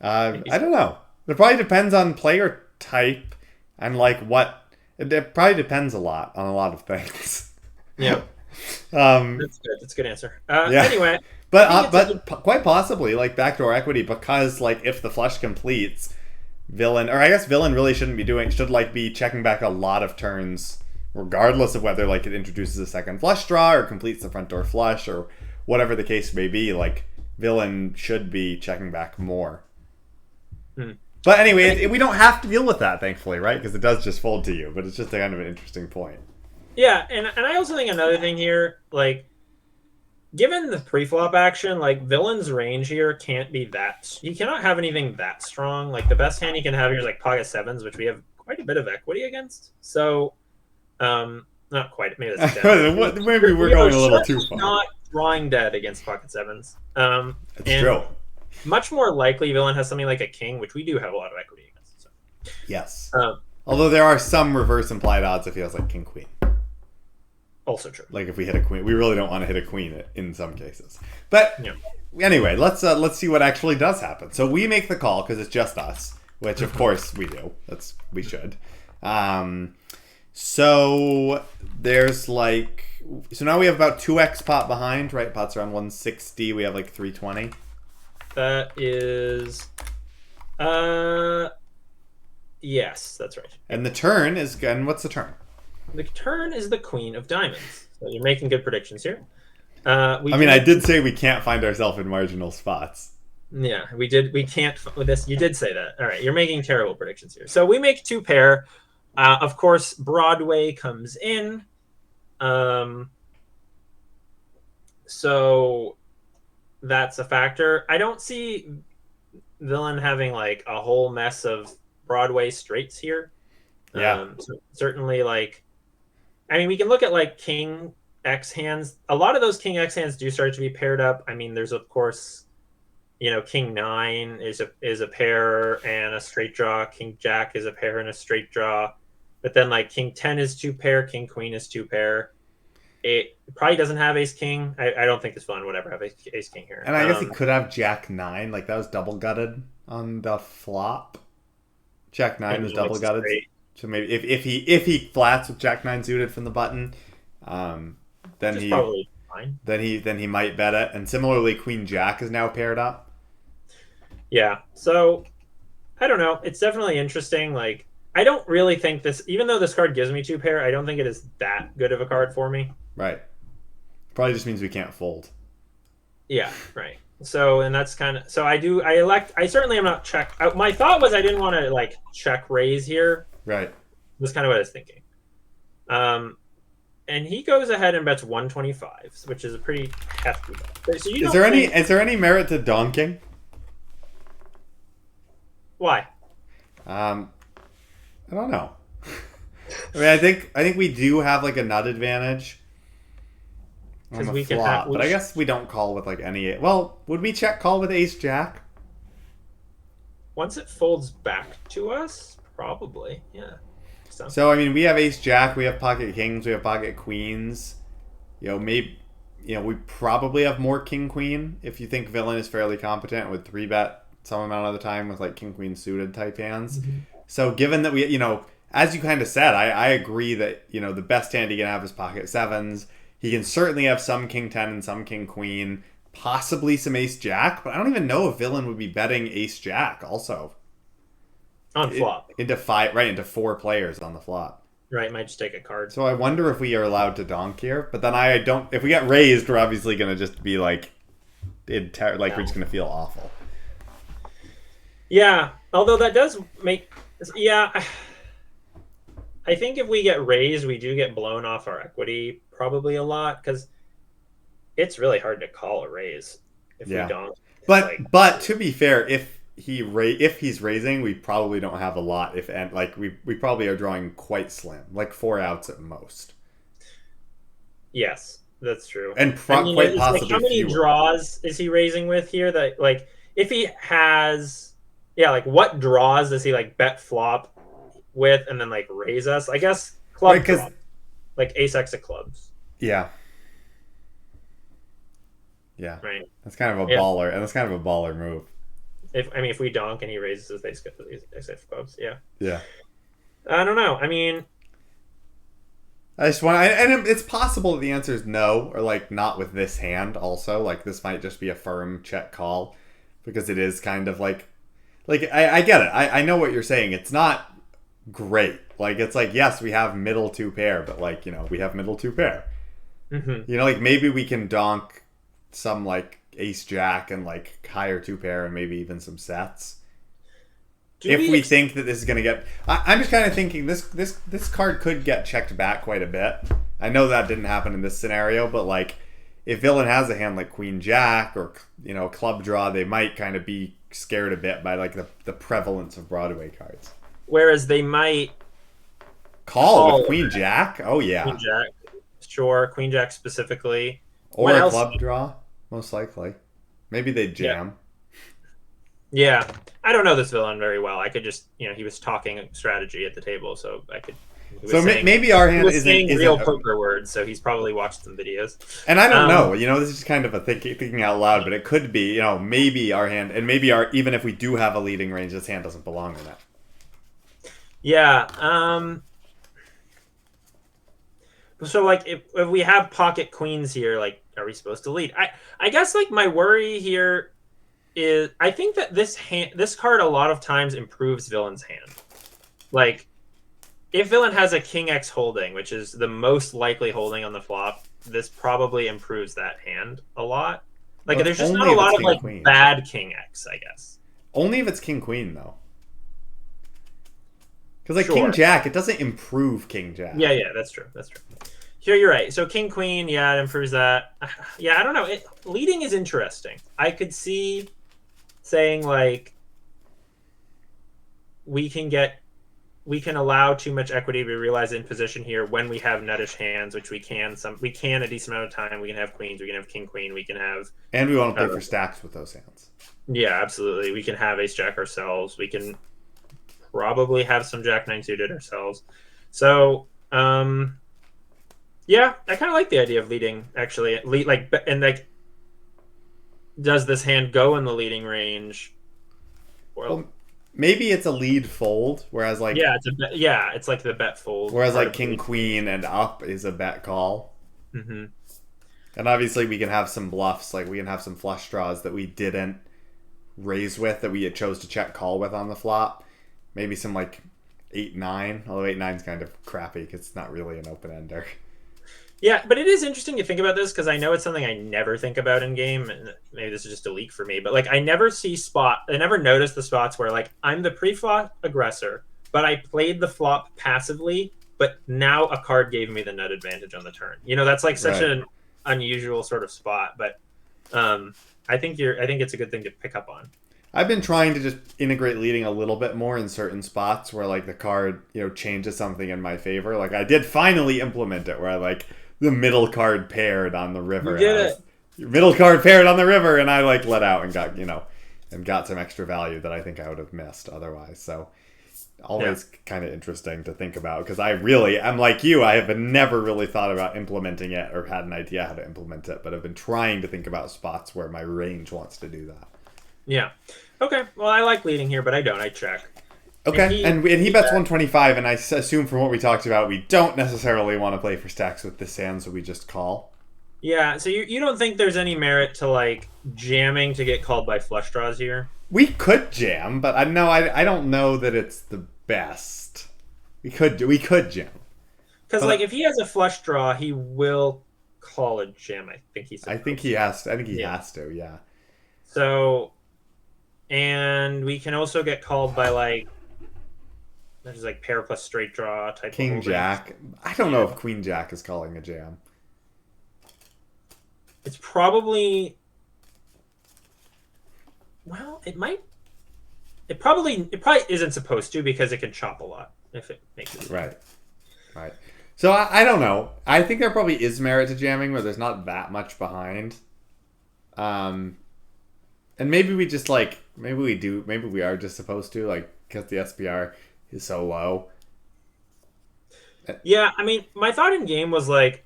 S2: I don't know. It probably depends on player type and like what. It probably depends a lot on a lot of things.
S1: Yeah.
S2: um,
S1: That's good. That's a good answer.
S2: yeah.
S1: Anyway,
S2: but quite possibly like backdoor equity because like if the flush completes, villain, or I guess villain really should like be checking back a lot of turns, regardless of whether like it introduces a second flush draw or completes the front door flush or whatever the case may be. Like villain should be checking back more. But anyway, we don't have to deal with that, thankfully, right? Because it does just fold to you. But it's just a kind of an interesting point.
S1: Yeah, and I also think another thing here, like, given the pre-flop action, like, villain's range here can't be that... He cannot have anything that strong. Like, the best hand he can have here is, like, pocket sevens, which we have quite a bit of equity against. So, not quite. Maybe that's
S2: maybe we're going a little too far.
S1: Not drawing dead against pocket sevens.
S2: It's true.
S1: Much more likely villain has something like a king, which we do have a lot of equity against. So.
S2: Yes. Although there are some reverse implied odds if he has like king queen.
S1: Also true.
S2: Like if we hit a queen, we really don't want to hit a queen in some cases. But anyway, let's see what actually does happen. So we make the call because it's just us, which of course we do. We should. So there's like now we have about 2x pot behind, right? Pot's around 160. We have like 320.
S1: That is, yes, that's right.
S2: And the turn is, and what's the turn?
S1: The turn is the queen of diamonds. So you're making good predictions here.
S2: I did say we can't find ourselves in marginal spots.
S1: Yeah, we did. We can't with this. You did say that. All right, you're making terrible predictions here. So we make two pair. Of course, Broadway comes in. So that's a factor. I don't see villain having like a whole mess of Broadway straights here.
S2: Yeah.
S1: So certainly, like, I mean, we can look at like King X hands. A lot of those King X hands do start to be paired up. I mean, there's of course, King 9 is a pair and a straight draw. King Jack is a pair and a straight draw. But then like King 10 is two pair. King Queen is two pair. It probably doesn't have Ace King. I don't think this villain would ever have Ace King here.
S2: And I guess he could have Jack 9. Like that was double gutted on the flop. Jack 9 was double gutted. So maybe if he flats with Jack 9 suited from the button, then he might bet it. And similarly, Queen Jack is now paired up.
S1: Yeah. So I don't know. It's definitely interesting. Like I don't really think this, even though this card gives me two pair, I don't think it is that good of a card for me.
S2: Right. Probably just means we can't fold.
S1: Yeah, right. So, and that's kind of, so I certainly am not check. My thought was I didn't want to like check raise here.
S2: Right.
S1: That's kind of what I was thinking. And he goes ahead and bets 125, which is a pretty hefty bet. So
S2: is there any merit to donking?
S1: Why?
S2: I don't know. I mean, I think we do have like a nut advantage on the flop, but I guess we don't call with like any. Well, would we check call with Ace Jack?
S1: Once it folds back to us, probably, yeah.
S2: So I mean, we have Ace Jack, we have pocket kings, we have pocket queens. We probably have more King Queen if you think villain is fairly competent with 3-bet some amount of the time with like King Queen suited type hands. Mm-hmm. So given that we, as you kind of said, I agree that, the best hand he can have is pocket sevens. He can certainly have some King 10 and some King Queen, possibly some Ace Jack, but I don't even know if villain would be betting Ace Jack also.
S1: On flop.
S2: Into 4 players on the flop.
S1: Right, might just take a card.
S2: So I wonder if we are allowed to donk here, but then if we get raised, we're obviously going to just be like, we're just going to feel awful.
S1: Yeah, although that does make... Yeah, I think if we get raised, we do get blown off our equity probably a lot, because it's really hard to call a raise if we don't.
S2: But to be fair, if he's raising, we probably don't have a lot. We probably are drawing quite slim, like 4 outs at most.
S1: Yes, that's true.
S2: And quite possibly
S1: how many draws is he raising with here? That like if he has... Yeah, like what draws does he like bet flop with and then like raise us? I guess club draw. like ace X of clubs.
S2: Yeah. Yeah.
S1: Right.
S2: That's kind of a
S1: Yeah.
S2: baller, and that's kind of a baller move.
S1: If we donk and he raises his ace X of clubs, yeah.
S2: Yeah.
S1: I don't know. I mean,
S2: I just want, and it's possible that the answer is no, or like not with this hand. Also, like this might just be a firm check call, because it is kind of like I get it. I know what you're saying. It's not great. Like it's like yes, we have middle two pair, but like we have middle two pair.
S1: mm-hmm.
S2: Like maybe we can donk some like ace jack and like higher two pair and maybe even some sets. If we think that this is going to get... I'm just kind of thinking this card could get checked back quite a bit. I know that didn't happen in this scenario, but like if villain has a hand like queen jack or club draw, they might kind of be scared a bit by like the prevalence of Broadway cards.
S1: Whereas they might
S2: call with queen jack. Oh yeah,
S1: queen jack, sure, queen jack specifically,
S2: or a club draw most likely. Maybe they jam.
S1: Yeah, I don't know this villain very well. I could just, he was talking strategy at the table, so I could.
S2: So maybe our hand isn't
S1: real poker words, so he's probably watched some videos.
S2: And I don't know. This is kind of a thinking out loud, but it could be, maybe our hand, and maybe even if we do have a leading range, this hand doesn't belong in it.
S1: Yeah. So like, if we have pocket queens here, like, are we supposed to lead? I guess like my worry here is I think that this card a lot of times improves villain's hand. Like, if villain has a king X holding, which is the most likely holding on the flop, this probably improves that hand a lot. Like, there's just not a lot of like queen. Bad king X, I guess.
S2: Only if it's king queen though. Because like king jack, it doesn't improve king jack.
S1: Yeah, that's true. Here you're right. So king queen, yeah, it improves that. Yeah, I don't know. Leading is interesting. I could see saying like we can allow too much equity to be realized in position here when we have nuttish hands, which we can a decent amount of time. We can have queens, we can have king queen, we can have,
S2: and we want to play for stacks with those hands.
S1: Yeah, absolutely. We can have ace jack ourselves. We can probably have some jack nine suited ourselves. So yeah, I kind of like the idea of leading actually. Does this hand go in the leading range?
S2: Well, maybe it's a lead fold, whereas like
S1: it's like the bet fold.
S2: Whereas like king queen and up is a bet call.
S1: Mm-hmm.
S2: And obviously we can have some bluffs, like we can have some flush draws that we didn't raise with that we chose to check call with on the flop. Maybe some like 8-9, although 8-9 is kind of crappy because it's not really an open ender.
S1: Yeah, but it is interesting to think about this because I know it's something I never think about in game, and maybe this is just a leak for me, but like I never notice the spots where like I'm the pre-flop aggressor, but I played the flop passively, but now a card gave me the nut advantage on the turn. That's like such an unusual sort of spot, but I think it's a good thing to pick up on.
S2: I've been trying to just integrate leading a little bit more in certain spots where like the card, changes something in my favor. Like I did finally implement it where I like the middle card paired on the river.
S1: You did it.
S2: Middle card paired on the river, and I like let out and got and got some extra value that I think I would have missed otherwise. So always kind of interesting to think about because I'm like you. I have never really thought about implementing it or had an idea how to implement it, but I've been trying to think about spots where my range wants to do that.
S1: Yeah. Okay. Well, I like leading here, but I don't. I check.
S2: Okay, and he bets 125, and I assume from what we talked about, we don't necessarily want to play for stacks with this hand, so we just call.
S1: Yeah, so you don't think there's any merit to like jamming to get called by flush draws here?
S2: We could jam, but I don't know that it's the best. We could jam.
S1: Because like if he has a flush draw, he will call a jam. I think he has
S2: to. Yeah.
S1: So, and we can also get called by like. There's like pair plus straight draw type.
S2: King jack. I don't know if queen jack is calling a jam.
S1: It's probably. Well, it might. It probably isn't supposed to because it can chop a lot if it makes it.
S2: Right. So I don't know. I think there probably is merit to jamming where there's not that much behind. And maybe we just like maybe we are just supposed to like because the SPR is so low.
S1: Yeah, I mean, my thought in game was like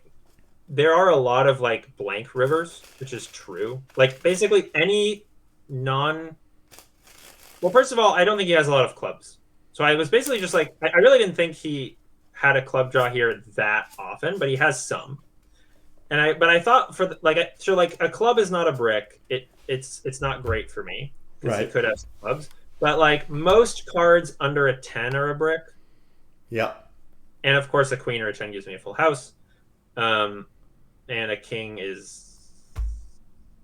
S1: there are a lot of like blank rivers, which is true. Like basically any non. Well, first of all, I don't think he has a lot of clubs. So I was basically just like I really didn't think he had a club draw here that often, but he has some. But I thought for so like a club is not a brick. It's not great for me because he
S2: Right.
S1: could have some clubs. But like most cards under a 10 are a brick,
S2: Yep.
S1: and of course a queen or a 10 gives me a full house. And a king is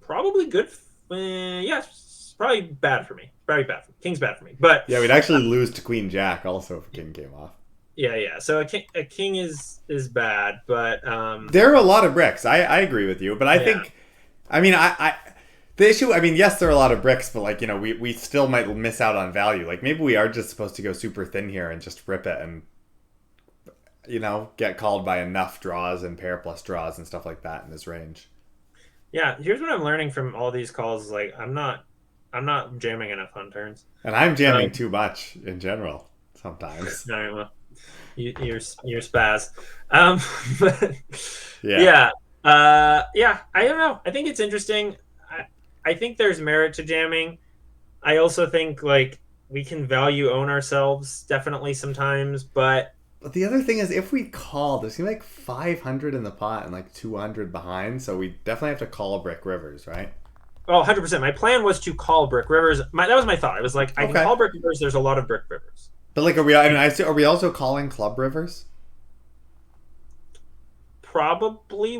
S1: probably good. Yeah, it's probably bad for me. Very bad for me. King's bad for me. But
S2: Yeah, we'd actually lose to Queen Jack also if King came off.
S1: yeah. So a king is bad, but
S2: There are a lot of bricks. I agree with you, but I
S1: yeah.
S2: think, I mean, the issue, I mean, yes, there are a lot of bricks, but like, we still might miss out on value. Like maybe we are just supposed to go super thin here and just rip it and, get called by enough draws and pair plus draws and stuff like that in this range.
S1: Yeah, here's what I'm learning from all these calls is like I'm not jamming enough on turns.
S2: And I'm jamming
S1: Um,
S2: too much in general sometimes.
S1: all right, well, you're spaz. Um, but
S2: Yeah.
S1: yeah, yeah. I don't know. I think it's interesting. I think there's merit to jamming. I also think like we can value own ourselves definitely sometimes, but
S2: But the other thing is, if we call, there's gonna be like 500 in the pot and like 200 behind, so we definitely have to call Brick Rivers, right?
S1: oh, 100%. My plan was to call Brick Rivers. That was my thought. I was like, I can
S2: Okay.
S1: call Brick Rivers. There's a lot of Brick Rivers.
S2: But like, are we also calling Club Rivers?
S1: Probably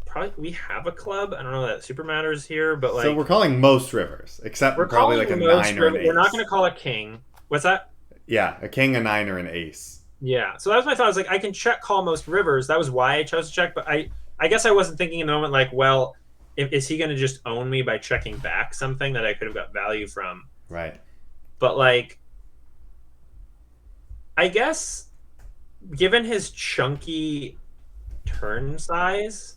S1: probably we have a club. I don't know that super matters here, but
S2: So we're
S1: like
S2: calling most rivers, except
S1: we're
S2: probably
S1: calling
S2: like a
S1: most.
S2: nine or an
S1: We're not
S2: ace.
S1: going to call a king. What's that?
S2: Yeah, a king, a nine, or an ace.
S1: Yeah. So that was my thought. I was like, I can check call most rivers. That was why I chose to check. But I guess I wasn't thinking in the moment like, well, is he going to just own me by checking back something that I could have got value from?
S2: Right.
S1: But like, I guess given his chunky turn size,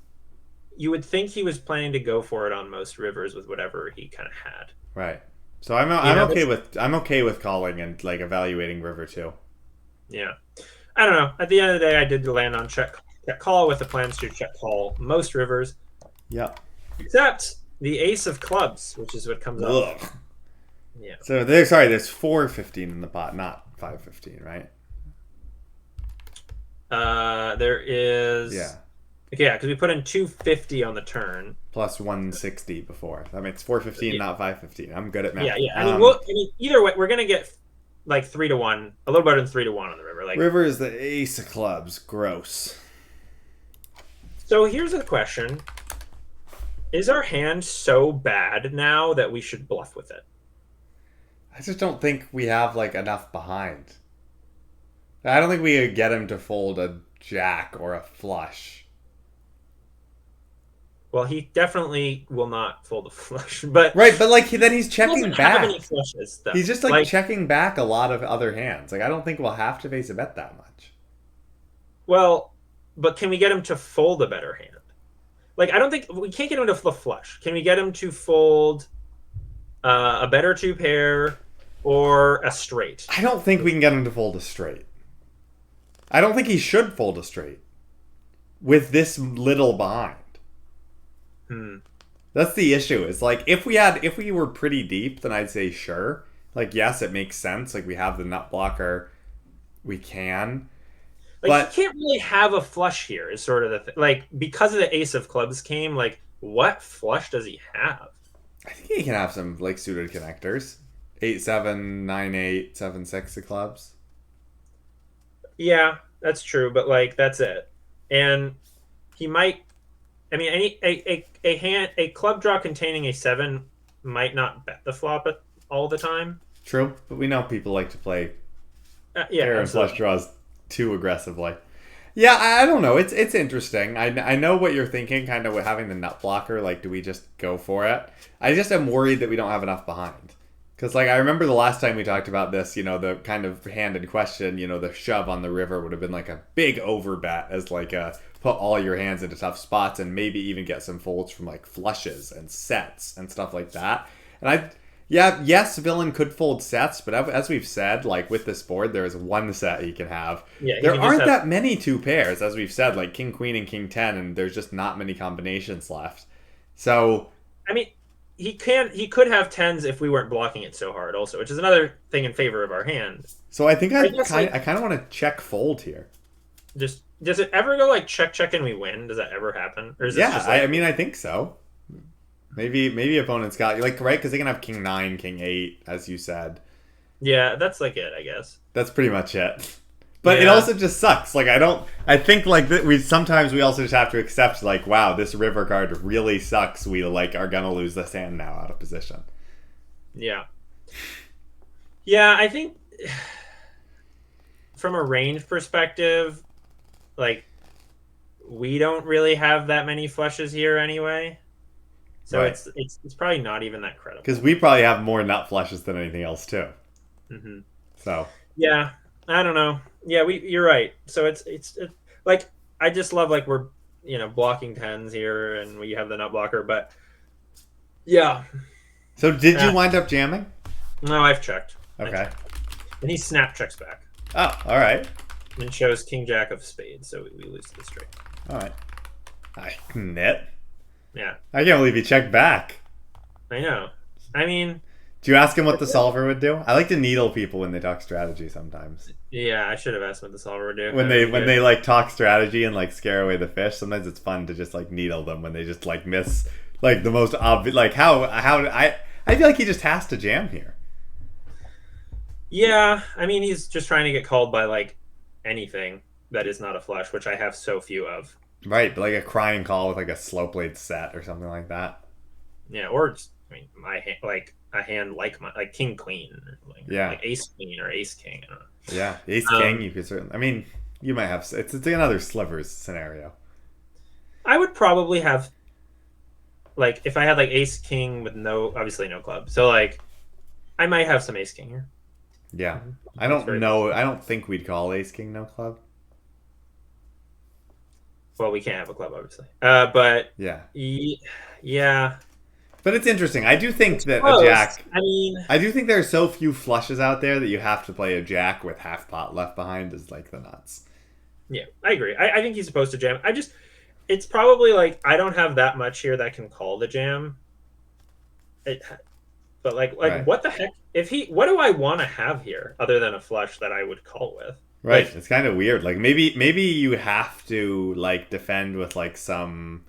S1: you would think he was planning to go for it on most rivers with whatever he kind of had.
S2: Right. So I'm okay with calling and like evaluating river too.
S1: Yeah. I don't know. At the end of the day, I did land on check call with the plans to check call most rivers,
S2: Yep.
S1: except the ace of clubs, which is what comes up.
S2: Ugh.
S1: Yeah.
S2: So there's 415 in the pot, not 515, right?
S1: There is.
S2: Yeah.
S1: Okay, yeah, because we put in 250 on the turn.
S2: Plus 160 before. That makes 415,
S1: Yeah.
S2: not 515. I'm good at math.
S1: Yeah. I mean, either way, we're gonna get like 3-1, a little better than 3-1 on the river. Like,
S2: River is the ace of clubs. Gross.
S1: so here's a question: is our hand so bad now that we should bluff with it?
S2: I just don't think we have like enough behind. I don't think we could get him to fold a jack or a flush.
S1: Well, he definitely will not fold a flush, but
S2: Right, but like then he's
S1: he
S2: checking
S1: doesn't have
S2: back.
S1: any flushes though.
S2: He's just like checking back a lot of other hands. Like I don't think we'll have to face a bet that much.
S1: Well, but can we get him to fold a better hand? Like, I don't think we can't get him to flush. Can we get him to fold a better two pair or a straight?
S2: I don't think we can get him to fold a straight. I don't think he should fold a straight with this little behind.
S1: Hmm.
S2: That's the issue. It's like if we were pretty deep, then I'd say sure. Like yes, it makes sense. Like we have the nut blocker, we can.
S1: Like,
S2: But
S1: he can't really have a flush here. Is sort of the thing. Like, because of the ace of clubs came. Like, what flush does he have?
S2: I think he can have some like suited connectors. 8-7, 9-8, 7-6 of clubs.
S1: Yeah, that's true. But like, that's it. And he might. I mean, a club draw containing a 7 might not bet the flop all the time.
S2: True, but we know people like to play
S1: Yeah,
S2: pair and
S1: absolutely.
S2: flush draws too aggressively. Yeah, I don't know. It's interesting. I know what you're thinking, kind of with having the nut blocker. Like, do we just go for it? I just am worried that we don't have enough behind. Because, like, I remember the last time we talked about this, the kind of hand in question, the shove on the river would have been like a big overbet as like a put all your hands into tough spots and maybe even get some folds from like flushes and sets and stuff like that. And Yeah, yes, villain could fold sets, but as we've said, like with this board, there is one set he can have.
S1: Yeah, he
S2: There
S1: can just
S2: aren't
S1: have.
S2: that many two pairs, as we've said, like king queen and king 10, and there's just not many combinations left. So
S1: I mean, he could have tens if we weren't blocking it so hard, also, which is another thing in favor of our hand.
S2: so I think
S1: I guess like
S2: I kind of want to check fold here.
S1: just does it ever go like check and we win? Does that ever happen, or is this
S2: Yeah,
S1: just like
S2: I mean I think so. Maybe opponents got like right because they can have king 9, king 8, as you said.
S1: yeah, that's like it, I guess.
S2: That's pretty much it. But it
S1: Yeah.
S2: also just sucks. Like I think like that we also just have to accept like wow, this river card really sucks. We like are gonna lose this hand now out of position.
S1: Yeah. Yeah, I think from a range perspective, like we don't really have that many flushes here anyway. So
S2: Right.
S1: it's probably not even that credible.
S2: Because we probably have more nut flushes than anything else too.
S1: Hmm.
S2: So
S1: Yeah, I don't know. Yeah, you're right. So like I just love like we're blocking tens here and we have the nut blocker, but yeah.
S2: so did you
S1: Uh,
S2: wind up jamming?
S1: No, I've checked.
S2: Okay.
S1: And he snap checks back
S2: Oh, all right.
S1: and shows king jack of spades, so we lose to the straight.
S2: All right. I knit.
S1: Yeah,
S2: I can't believe you checked back.
S1: I know. I mean,
S2: Do you ask him what the solver would do? I like to needle people when they talk strategy sometimes.
S1: yeah, I should have asked what the solver would do.
S2: When they like talk strategy and like scare away the fish, sometimes it's fun to just like needle them when they just like miss like the most obvious. Like how I feel like he just has to jam here.
S1: Yeah, I mean he's just trying to get called by like anything that is not a flush, which I have so few of.
S2: Right, but like a crying call with like a slow played set or something like that.
S1: Yeah, or just I mean my hand, like a hand like my like king queen, or
S2: Yeah,
S1: like ace queen or ace king. I don't know.
S2: yeah. Ace king, you could certainly. I mean, you might have. It's another slivers scenario.
S1: I would probably have like if I had like ace king with obviously no club. So like I might have some ace king here.
S2: Yeah, I
S1: That's
S2: don't
S1: very
S2: know. I don't think we'd call ace king no club.
S1: Well, we can't have a club, obviously. But
S2: Yeah,
S1: yeah,
S2: but it's interesting. I do think that
S1: close.
S2: a jack.
S1: I mean,
S2: I do think there are so few flushes out there that you have to play a jack with half pot left behind is like the nuts.
S1: yeah, I agree. I think he's supposed to jam. It's probably like I don't have that much here that can call the jam. But
S2: Right.
S1: what the heck? What do I want to have here other than a flush that I would call with?
S2: Right.
S1: Like,
S2: It's kind of weird. Like maybe you have to like defend with like some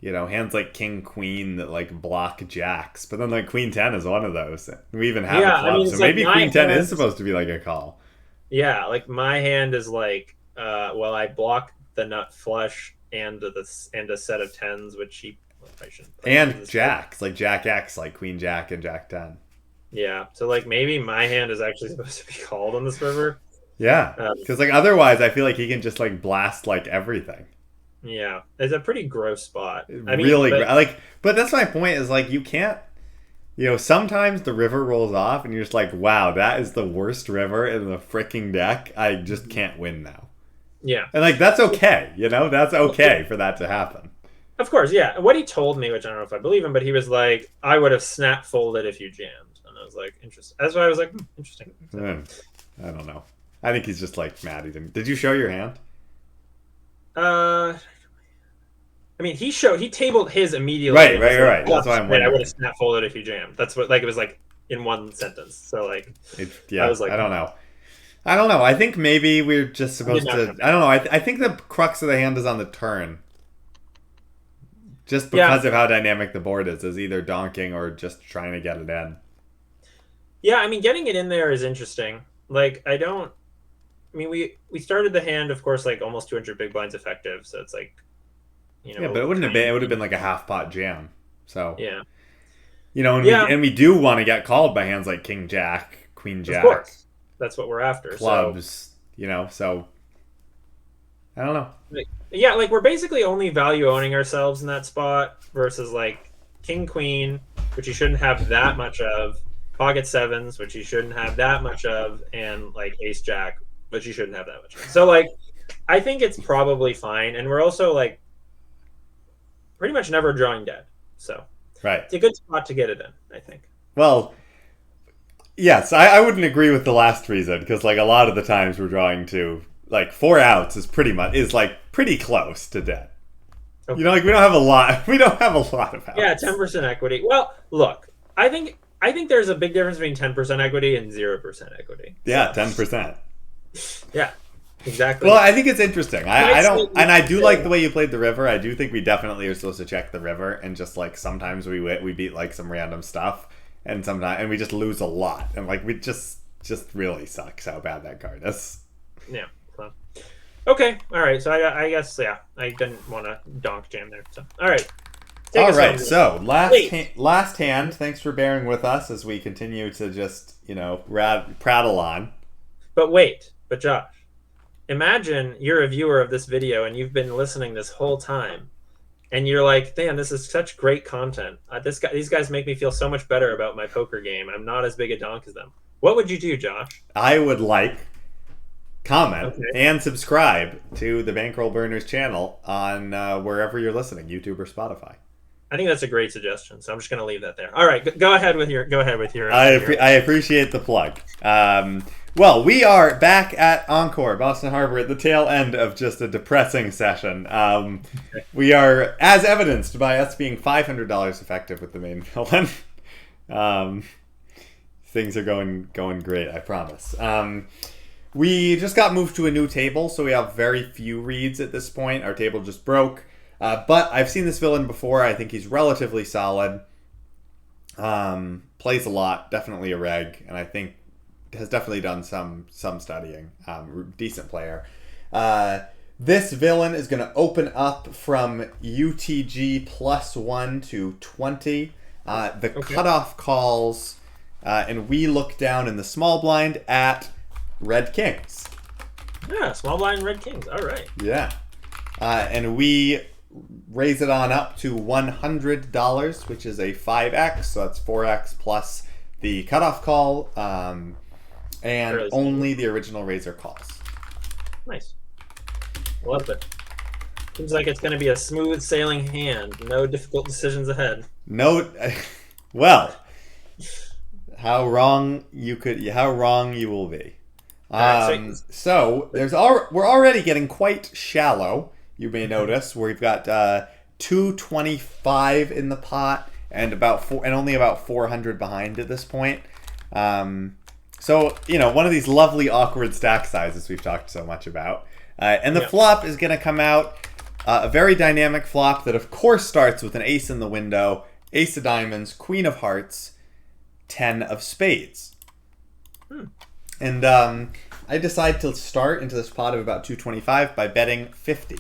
S2: hands like king queen that like block jacks. But then like queen 10 is one of those. We even have
S1: yeah,
S2: a club.
S1: I mean,
S2: So
S1: it's like
S2: maybe
S1: my
S2: queen 10 is
S1: hand.
S2: supposed to be like a call.
S1: Yeah, like my hand is like, well, I block the nut flush and a set of tens, which I shouldn't.
S2: And jacks, like jack X, like queen jack and jack 10.
S1: Yeah, so like maybe my hand is actually supposed to be called on this river.
S2: Yeah.
S1: Um,
S2: Because like otherwise I feel like he can just like blast like everything.
S1: yeah, it's a pretty gross spot. I mean,
S2: Really
S1: but,
S2: like but that's my point is like you can't sometimes the river rolls off and you're just like, wow, that is the worst river in the freaking deck. I just can't win now.
S1: yeah,
S2: And like that's okay, that's okay for that to happen.
S1: of course, yeah. What he told me, which I don't know if I believe him, but he was like, I would have snap folded if you jammed, and I was like, interesting. That's why I was like, interesting.
S2: I don't know. I think he's just like mad. Did you show your hand?
S1: I mean, he tabled his immediately.
S2: Right. That's why I'm
S1: I
S2: wondering.
S1: would have snap folded if you jammed. That's what it was like in one sentence. So like,
S2: I
S1: was like,
S2: I don't know. I think maybe we're just supposed to. I don't know. I think the crux of the hand is on the turn. Just because of how dynamic the board is either donking or just trying to get it in.
S1: Yeah, I mean, getting it in there is interesting. Like, I mean, we started the hand, of course, like almost 200 big blinds effective, so it's like,
S2: Yeah, but it wouldn't have been. It would have been like a half pot jam. So
S1: yeah,
S2: and we do want to get called by hands like king jack, queen jack,
S1: of course, that's what we're after.
S2: clubs. So I don't know.
S1: Yeah, like we're basically only value owning ourselves in that spot versus like king queen, which you shouldn't have that much of, pocket sevens, which you shouldn't have that much of, and like ace jack, which you shouldn't have that much of. So like I think it's probably fine, and we're also like pretty much never drawing dead, so
S2: Right.
S1: it's a good spot to get it in, I think.
S2: Well, yes, I wouldn't agree with the last reason because like a lot of the times we're drawing to like 4 outs is pretty close to dead.
S1: Okay.
S2: You know, like we don't have a lot. We don't have a lot of outs.
S1: Yeah, 10% equity. Well, look, I think there's a big difference between 10% equity and 0% equity.
S2: Yeah, 10%.
S1: Yeah, exactly.
S2: Well, I think it's interesting. I do like the way you played the river. I do think we definitely are supposed to check the river, and just like sometimes we beat like some random stuff, and sometimes we just lose a lot, and like we just really sucks how bad that card is.
S1: Yeah. Well, okay. All right. So I guess I didn't want to donk jam there. So all right.
S2: All right. So last hand. Thanks for bearing with us as we continue to just prattle on.
S1: But Josh, imagine you're a viewer of this video and you've been listening this whole time, and you're like, "Damn, this is such great content. These guys make me feel so much better about my poker game. I'm not as big a donk as them." What would you do, Josh?
S2: I would comment, and subscribe to the Bankroll Burners channel on wherever you're listening, YouTube or Spotify.
S1: I think that's a great suggestion, so I'm just going to leave that there. All right, go ahead with your.
S2: I appreciate the plug. Well, we are back at Encore, Boston Harbor, at the tail end of just a depressing session. We are, as evidenced by us being $500 effective with the main villain. Things are going great, I promise. We just got moved to a new table, so we have very few reads at this point. Our table just broke. But I've seen this villain before. I think he's relatively solid. Plays a lot, definitely a reg, and I think has definitely done some studying. Decent player. This villain is going to open up from UTG +1 to 20. The cutoff calls, and we look down in the small blind at red kings.
S1: Yeah, small blind red kings. All right.
S2: Yeah. And we raise it on up to $100, which is a 5x, so that's 4x plus the cutoff call, and only the original raiser calls.
S1: Nice. Love it. Seems like it's going to be a smooth sailing hand. No difficult decisions ahead.
S2: Well, how wrong you will be. So we're already getting quite shallow. You may notice we've got 225 in the pot and only about 400 behind at this point. So one of these lovely awkward stack sizes we've talked so much about. And the flop is going to come out a very dynamic flop that of course starts with an ace in the window, ace of diamonds, queen of hearts, 10 of spades. And I decide to start into this pot of about 225 by betting 50.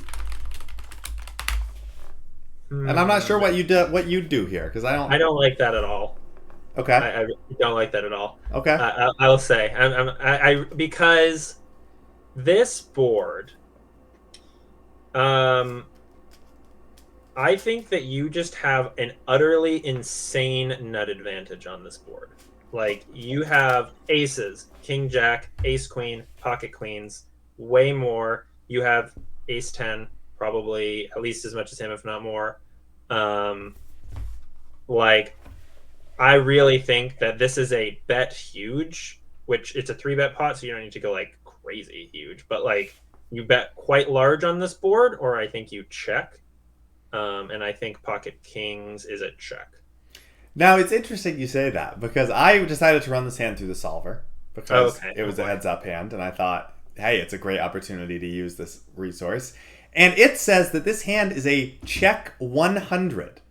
S2: And I'm not sure what you do here because I don't
S1: like that at all.
S2: Okay.
S1: I don't like that at all.
S2: Okay.
S1: I'll say because this board, I think that you just have an utterly insane nut advantage on this board. Like you have aces, king, jack, ace, queen, pocket queens, way more. You have ace 10. Probably at least as much as him, if not more. I really think that this is a bet huge, which it's a 3-bet pot, so you don't need to go like crazy huge, but like you bet quite large on this board, or I think you check. And I think pocket kings is a check.
S2: Now it's interesting you say that because I decided to run this hand through the solver because it was a heads up hand, and I thought, hey, it's a great opportunity to use this resource. And it says that this hand is a check 100.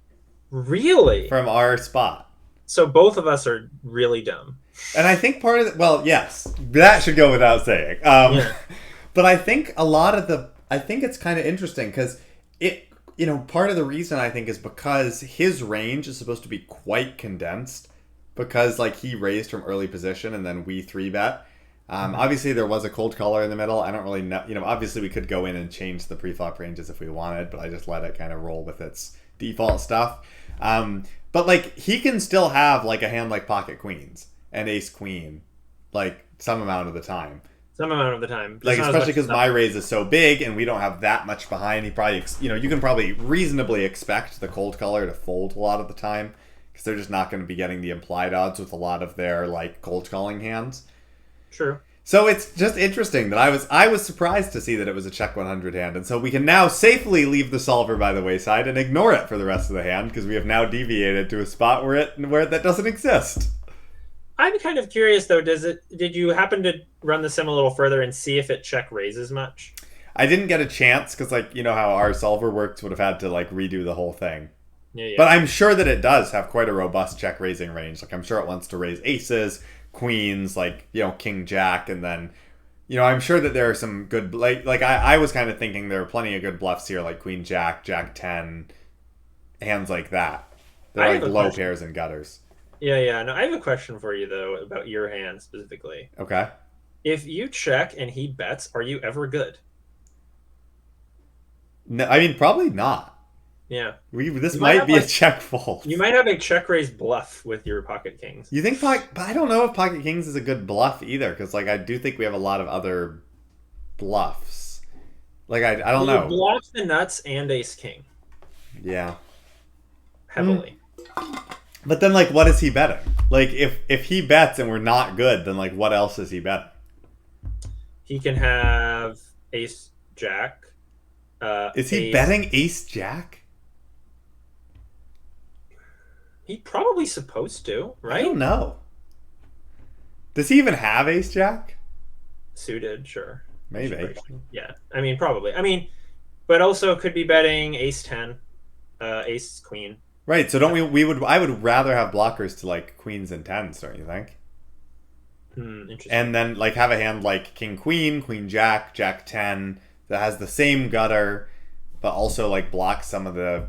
S1: Really?
S2: From our spot.
S1: So both of us are really dumb.
S2: And I think part of it, well, yes, that should go without saying. But I think I think it's kind of interesting because part of the reason I think is because his range is supposed to be quite condensed because like he raised from early position and then we 3-bet. Obviously there was a cold caller in the middle. I don't really know, obviously we could go in and change the pre-flop ranges if we wanted, but I just let it kind of roll with its default stuff. But like he can still have like a hand like pocket queens and ace queen, like some amount of the time. Like especially because my raise is so big and we don't have that much behind. He probably, you can probably reasonably expect the cold color to fold a lot of the time because they're just not going to be getting the implied odds with a lot of their like cold calling hands.
S1: True.
S2: So it's just interesting that I was surprised to see that it was a check 100 hand, and so we can now safely leave the solver by the wayside and ignore it for the rest of the hand because we have now deviated to a spot where that doesn't exist.
S1: I'm kind of curious though. Did you happen to run the sim a little further and see if it check raises much?
S2: I didn't get a chance because, like, you know how our solver works, would have had to like redo the whole thing.
S1: Yeah.
S2: But I'm sure that it does have quite a robust check raising range. Like, I'm sure it wants to raise aces, queens, like, you know, king jack, and then, you know, I'm sure that there are some good I was kind of thinking there are plenty of good bluffs here, like queen jack, jack 10, hands like that. They're like low pairs and gutters.
S1: Yeah. No, I have a question for you though about your hand specifically.
S2: Okay.
S1: If you check and he bets, are you ever good?
S2: No, I mean, probably not.
S1: Yeah.
S2: This might be a check fold.
S1: You might have a check raise bluff with your pocket kings.
S2: You think but I don't know if pocket kings is a good bluff either, because like I do think we have a lot of other bluffs. Like I don't know.
S1: Bluff the nuts and ace king.
S2: Yeah.
S1: Heavily.
S2: But then like what is he betting? Like if he bets and we're not good, then like what else is he betting?
S1: He can have ace jack.
S2: Is he betting ace jack?
S1: He probably supposed to, right?
S2: I don't know. Does he even have ace jack?
S1: Suited, sure.
S2: Maybe.
S1: Yeah, I mean, probably. I mean, but also could be betting ace 10, ace queen.
S2: Right. So don't I would rather have blockers to like queens and tens, don't you think?
S1: Interesting.
S2: And then like have a hand like king queen, queen jack, jack 10 that has the same gutter, but also like blocks some of the.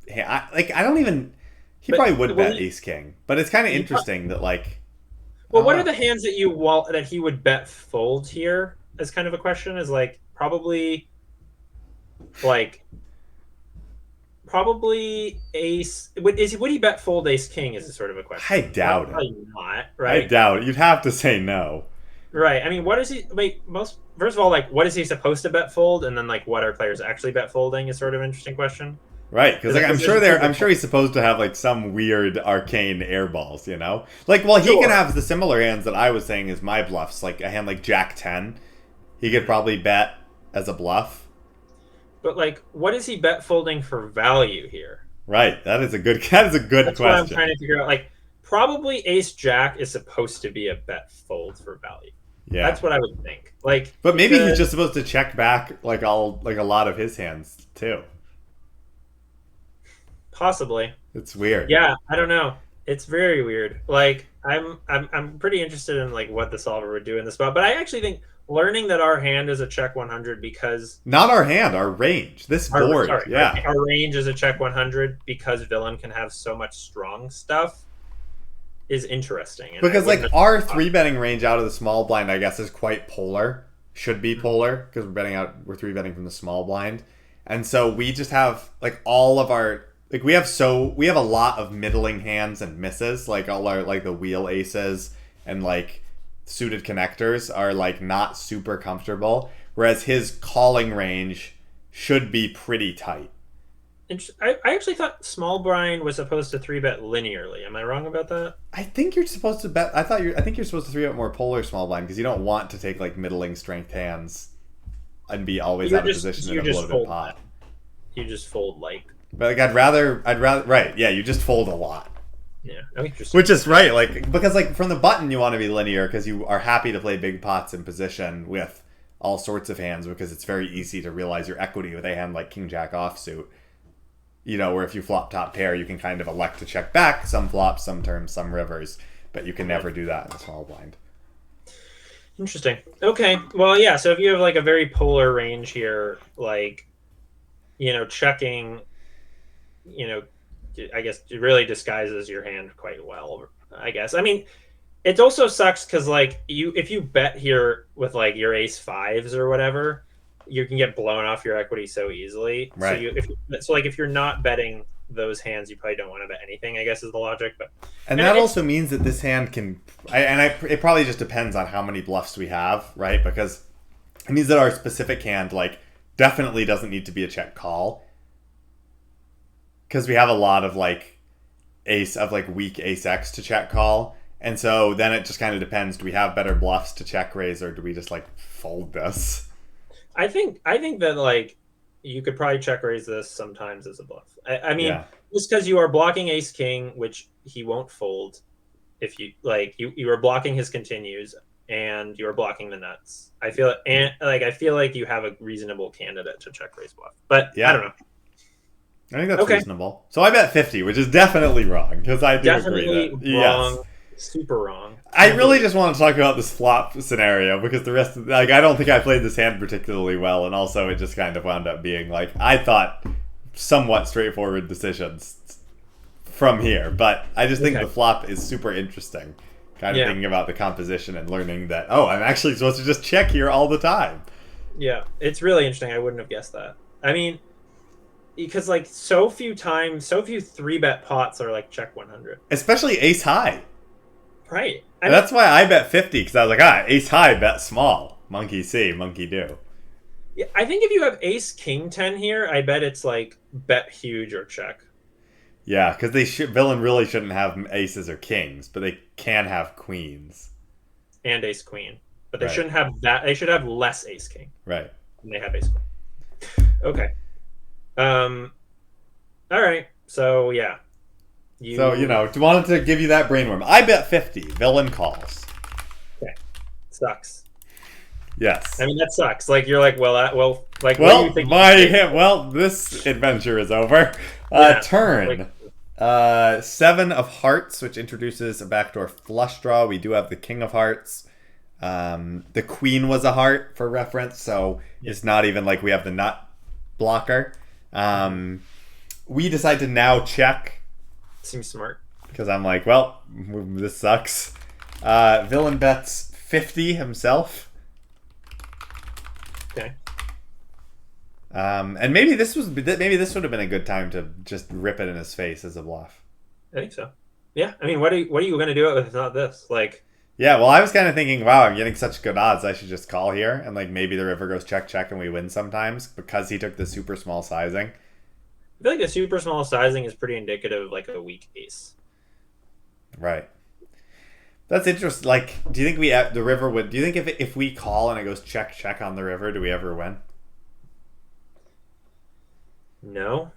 S2: I don't even. He probably would bet ace king, but it's kind of interesting that like.
S1: Well, what are the hands that he would bet fold here? As kind of a question is like probably ace. Would he bet fold ace king? Is a sort of a question.
S2: I doubt it.
S1: Probably not, right?
S2: I doubt it. You'd have to say no.
S1: Right. I mean, what is he? First of all, like, what is he supposed to bet fold, and then like, what are players actually bet folding? Is sort of an interesting question.
S2: Right, because like, I'm sure he's supposed to have like some weird arcane air balls, you know. Like, well, he can have the similar hands that I was saying is my bluffs, like a hand like Jack 10. He could probably bet as a bluff.
S1: But like, what is he bet folding for value here?
S2: Right, that is a good question.
S1: What I'm trying to figure out. Like, probably Ace Jack is supposed to be a bet fold for value. Yeah, that's what I would think. Like,
S2: but maybe he's just supposed to check back like a lot of his hands too.
S1: Possibly.
S2: It's weird.
S1: Yeah, I don't know. It's very weird. Like, I'm pretty interested in like what the solver would do in this spot, but I actually think learning that our hand is a check 100 because
S2: not our hand, our range. This board,
S1: our range is a check 100 because villain can have so much strong stuff is interesting.
S2: Because like our 3-betting range out of the small blind, I guess, is quite polar. Should be polar because we're 3-betting from the small blind, and so we just have like all of our. Like we have a lot of middling hands and misses, like all our like the wheel aces and like suited connectors are like not super comfortable, whereas his calling range should be pretty tight.
S1: I actually thought small blind was supposed to 3-bet linearly. Am I wrong about that?
S2: I think you're supposed to bet. I think you're supposed to 3-bet more polar small blind because you don't want to take like middling strength hands and be always out of position in a bloated pot.
S1: You just fold like.
S2: But like I'd rather right, yeah, you just fold a lot.
S1: Yeah,
S2: which is right, like because like from the button you want to be linear because you are happy to play big pots in position with all sorts of hands because it's very easy to realize your equity with a hand like King Jack offsuit. You know, where if you flop top pair, you can kind of elect to check back some flops, some turns, some rivers, but you can never do that in a small blind.
S1: Interesting. Okay, well, yeah. So if you have like a very polar range here, like checking. I guess it really disguises your hand quite well, I guess. I mean, it also sucks because like if you bet here with like your ace fives or whatever, you can get blown off your equity so easily.
S2: Right.
S1: So if you're not betting those hands, you probably don't want to bet anything, I guess is the logic.
S2: And that also means that this hand can, it probably just depends on how many bluffs we have, right? Because it means that our specific hand like definitely doesn't need to be a check call. Because we have a lot of like ace of like weak ace X to check call. And so then it just kind of depends. Do we have better bluffs to check raise, or do we just like fold this?
S1: I think that like you could probably check raise this sometimes as a bluff. I mean,
S2: Yeah.
S1: just because you are blocking ace king, which he won't fold if you like you are blocking his continues and you are blocking the nuts. I feel like you have a reasonable candidate to check raise bluff, but I don't
S2: Yeah.
S1: know.
S2: I think that's
S1: Okay,
S2: reasonable. So I bet 50, which is definitely wrong, because I do agree
S1: definitely
S2: that yes.
S1: wrong, super wrong.
S2: I really just want to talk about this flop scenario because the rest of like I don't think I played this hand particularly well, and also it just kind of wound up being like I thought somewhat straightforward decisions from here, but I just think
S1: Okay.
S2: the flop is super interesting. Kind of
S1: Yeah.
S2: thinking about the composition and learning that I'm actually supposed to just check here all the time.
S1: Yeah, it's really interesting. I wouldn't have guessed that. I mean, because like so few 3-bet pots are like check 100.
S2: Especially ace high.
S1: Right.
S2: And that's why I bet 50, because I was like, ace high, bet small. Monkey see, monkey do.
S1: Yeah, I think if you have ace king 10 here, I bet it's like bet huge or check.
S2: Yeah, because villain really shouldn't have aces or kings, but they can have queens.
S1: And ace queen. But they
S2: Right.
S1: shouldn't have that. They should have less ace king
S2: Right.
S1: than they have ace queen. Okay. All right. So yeah.
S2: So, wanted to give you that brainworm. I bet 50. Villain calls.
S1: Okay. Sucks.
S2: Yes.
S1: I mean that sucks. Like you're like, what do you think?
S2: This adventure is over.
S1: Yeah,
S2: Turn. 7 of hearts, which introduces a backdoor flush draw. We do have the king of hearts. The queen was a heart for reference, so it's not even like we have the nut blocker. We decide to now check
S1: Seems smart.
S2: because I'm like, well, this sucks. Villain bets 50 himself.
S1: Okay.
S2: And maybe this would have been a good time to just rip it in his face as a bluff.
S1: I think so. Yeah. I mean, what are you going to do it with if not this? Like,
S2: Yeah, well, I was kind of thinking, wow, I'm getting such good odds. I should just call here, and like maybe the river goes check check, and we win sometimes because he took the super small sizing.
S1: I feel like the super small sizing is pretty indicative of like a weak ace.
S2: Right. That's interesting. Like, do you think the river would? Do you think if we call and it goes check check on the river, do we ever win?
S1: No.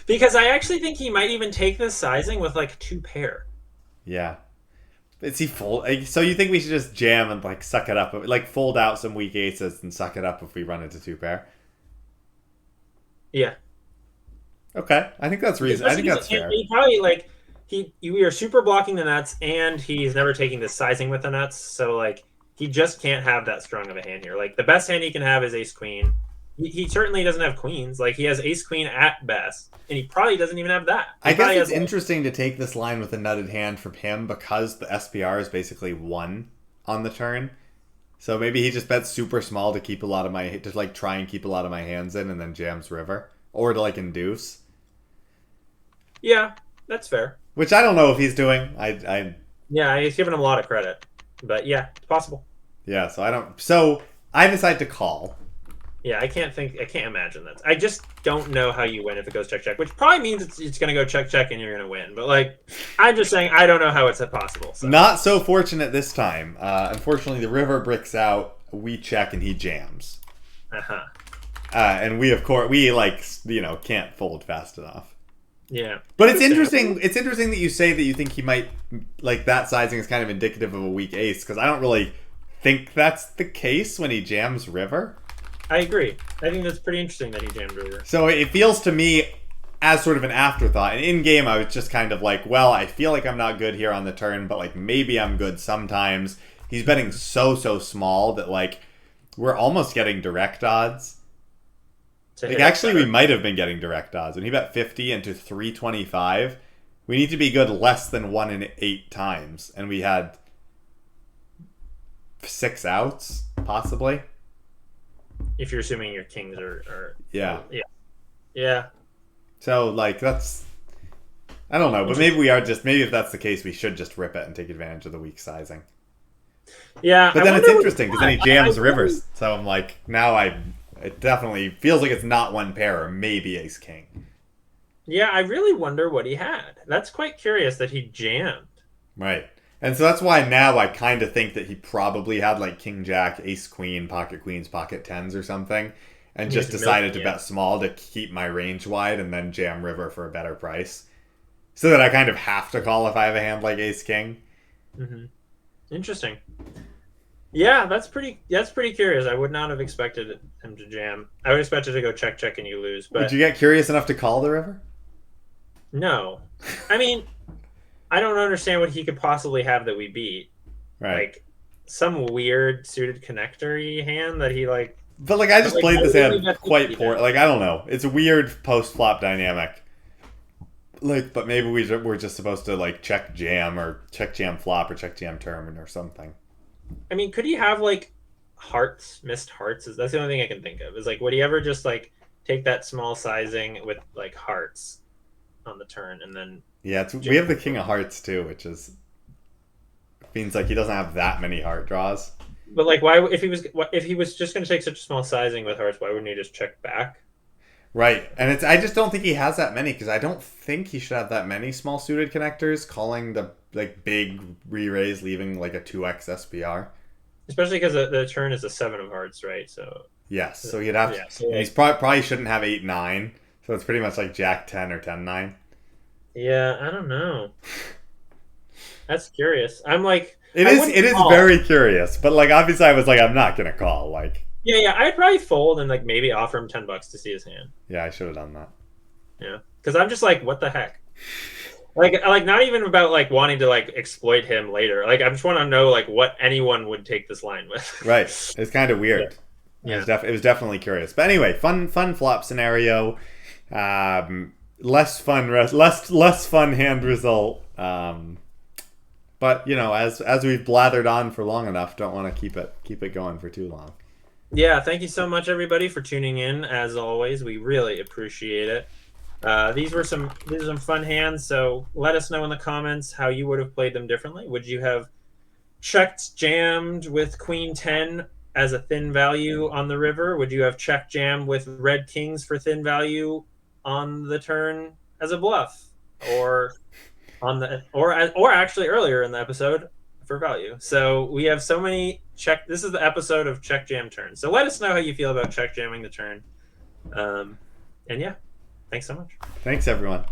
S1: Because I actually think he might even take this sizing with like 2 pair.
S2: Yeah. Is he full? So you think we should just jam and like suck it up, like fold out some weak aces and suck it up if we run into 2 pair?
S1: Yeah.
S2: Okay, I think that's reasonable. I think that's fair.
S1: He probably like we are super blocking the nuts, and he's never taking the sizing with the nuts, so like he just can't have that strong of a hand here. Like the best hand he can have is ace queen. He certainly doesn't have queens. Like he has ace queen at best, and he probably doesn't even have that.
S2: I guess it's interesting to take this line with a nutted hand from him because the SPR is basically 1 on the turn. So maybe he just bets super small to keep a lot of try and keep a lot of my hands in, and then jams river or to like induce.
S1: Yeah, that's fair.
S2: Which I don't know if he's doing.
S1: Yeah, he's giving him a lot of credit, but yeah, it's possible.
S2: Yeah, so I don't. So I decide to call.
S1: Yeah, I can't imagine that. I just don't know how you win if it goes check check, which probably means it's going to go check check and you're going to win. But like, I'm just saying I don't know how it's possible. So.
S2: Not so fortunate this time. Unfortunately, the river bricks out. We check and he jams. And we can't fold fast enough.
S1: Yeah,
S2: but it's interesting. It's interesting that you say that you think he might like that sizing is kind of indicative of a weak ace because I don't really think that's the case when he jams river.
S1: I agree. I think that's pretty interesting that he jammed river.
S2: So it feels to me as sort of an afterthought. And in game, I was just kind of like, well, I feel like I'm not good here on the turn, but like maybe I'm good sometimes. He's betting so small that like we're almost getting direct odds. Like actually, we might have been getting direct odds. When he bet 50 into 325, we need to be good less than 1 in 8 times, and we had 6 outs possibly.
S1: If you're assuming your kings are
S2: yeah.
S1: So
S2: like that's I don't know, but maybe if that's the case, we should just rip it and take advantage of the weak sizing.
S1: Yeah,
S2: but then it's interesting because then he jams rivers, so I'm like now it definitely feels like it's not 1 pair or maybe ace king.
S1: Yeah, I really wonder what he had. That's quite curious that he jammed.
S2: Right. And so that's why now I kind of think that he probably had like King Jack, Ace Queen, Pocket Queens, Pocket Tens or something, and
S1: He was
S2: just decided
S1: milking
S2: to
S1: it.
S2: bet small to keep my range wide and then jam river for a better price. So that I kind of have to call if I have a hand like Ace King.
S1: Hmm. Interesting. Yeah, that's pretty curious. I would not have expected him to jam. I would expect it to go check check and you lose,
S2: Would you
S1: but
S2: get curious enough to call the river?
S1: no. I mean, I don't understand what he could possibly have that we beat.
S2: Right.
S1: Like some weird suited connector hand that he like.
S2: But like I
S1: But
S2: just
S1: like,
S2: played
S1: why
S2: this
S1: would he only
S2: hand
S1: bet
S2: quite
S1: 50
S2: poor.
S1: then?
S2: Like I don't know. It's a weird post flop dynamic. Like, but maybe we're just supposed to like check jam or check jam flop or check jam turn or something.
S1: I mean, could he have like hearts, missed hearts? That's the only thing I can think of. Is like, would he ever just like take that small sizing with like hearts on the turn and then
S2: Yeah, we
S1: jam?
S2: have the King of Hearts too, which is means like he doesn't have that many heart draws.
S1: But like, why if he was just going to take such a small sizing with hearts, why wouldn't he just check back?
S2: Right, and it's I just don't think he has that many because I don't think he should have that many small suited connectors. Calling the like big re-raise, leaving like a 2x SPR.
S1: Especially because the turn is a seven of hearts, right? So
S2: Yes, so he'd have,
S1: yeah, so
S2: and he's
S1: like,
S2: probably shouldn't have 8-9. So it's pretty much like Jack 10 or 10-9.
S1: yeah, I don't know. That's curious. I'm like,
S2: It
S1: I
S2: is
S1: wouldn't
S2: it is
S1: call.
S2: very curious, but like obviously I was like I'm not gonna call. Like
S1: Yeah, I'd probably fold and like maybe offer him $10 to see his hand.
S2: yeah, I should have done that.
S1: Yeah, because I'm just like, what the heck? Like not even about like wanting to like exploit him later. Like I just want to know like what anyone would take this line
S2: Right,
S1: with.
S2: it's kind of
S1: Yeah,
S2: weird.
S1: yeah,
S2: It was definitely curious. But anyway, fun flop scenario. Less fun hand result. But you know, as we've blathered on for long enough, don't want to keep it going for too long.
S1: yeah. Thank you so much, everybody, for tuning in. As always, we really appreciate it. These are some fun hands. So let us know in the comments how you would have played them differently. Would you have checked jammed with Queen 10 as a thin value on the river? Would you have checked jammed with Red Kings for thin value on the turn as a bluff, or on the or actually earlier in the episode for value? So we have so many check. This is the episode of check jam turns. So let us know how you feel about check jamming the turn. And yeah, thanks so much.
S2: Thanks everyone.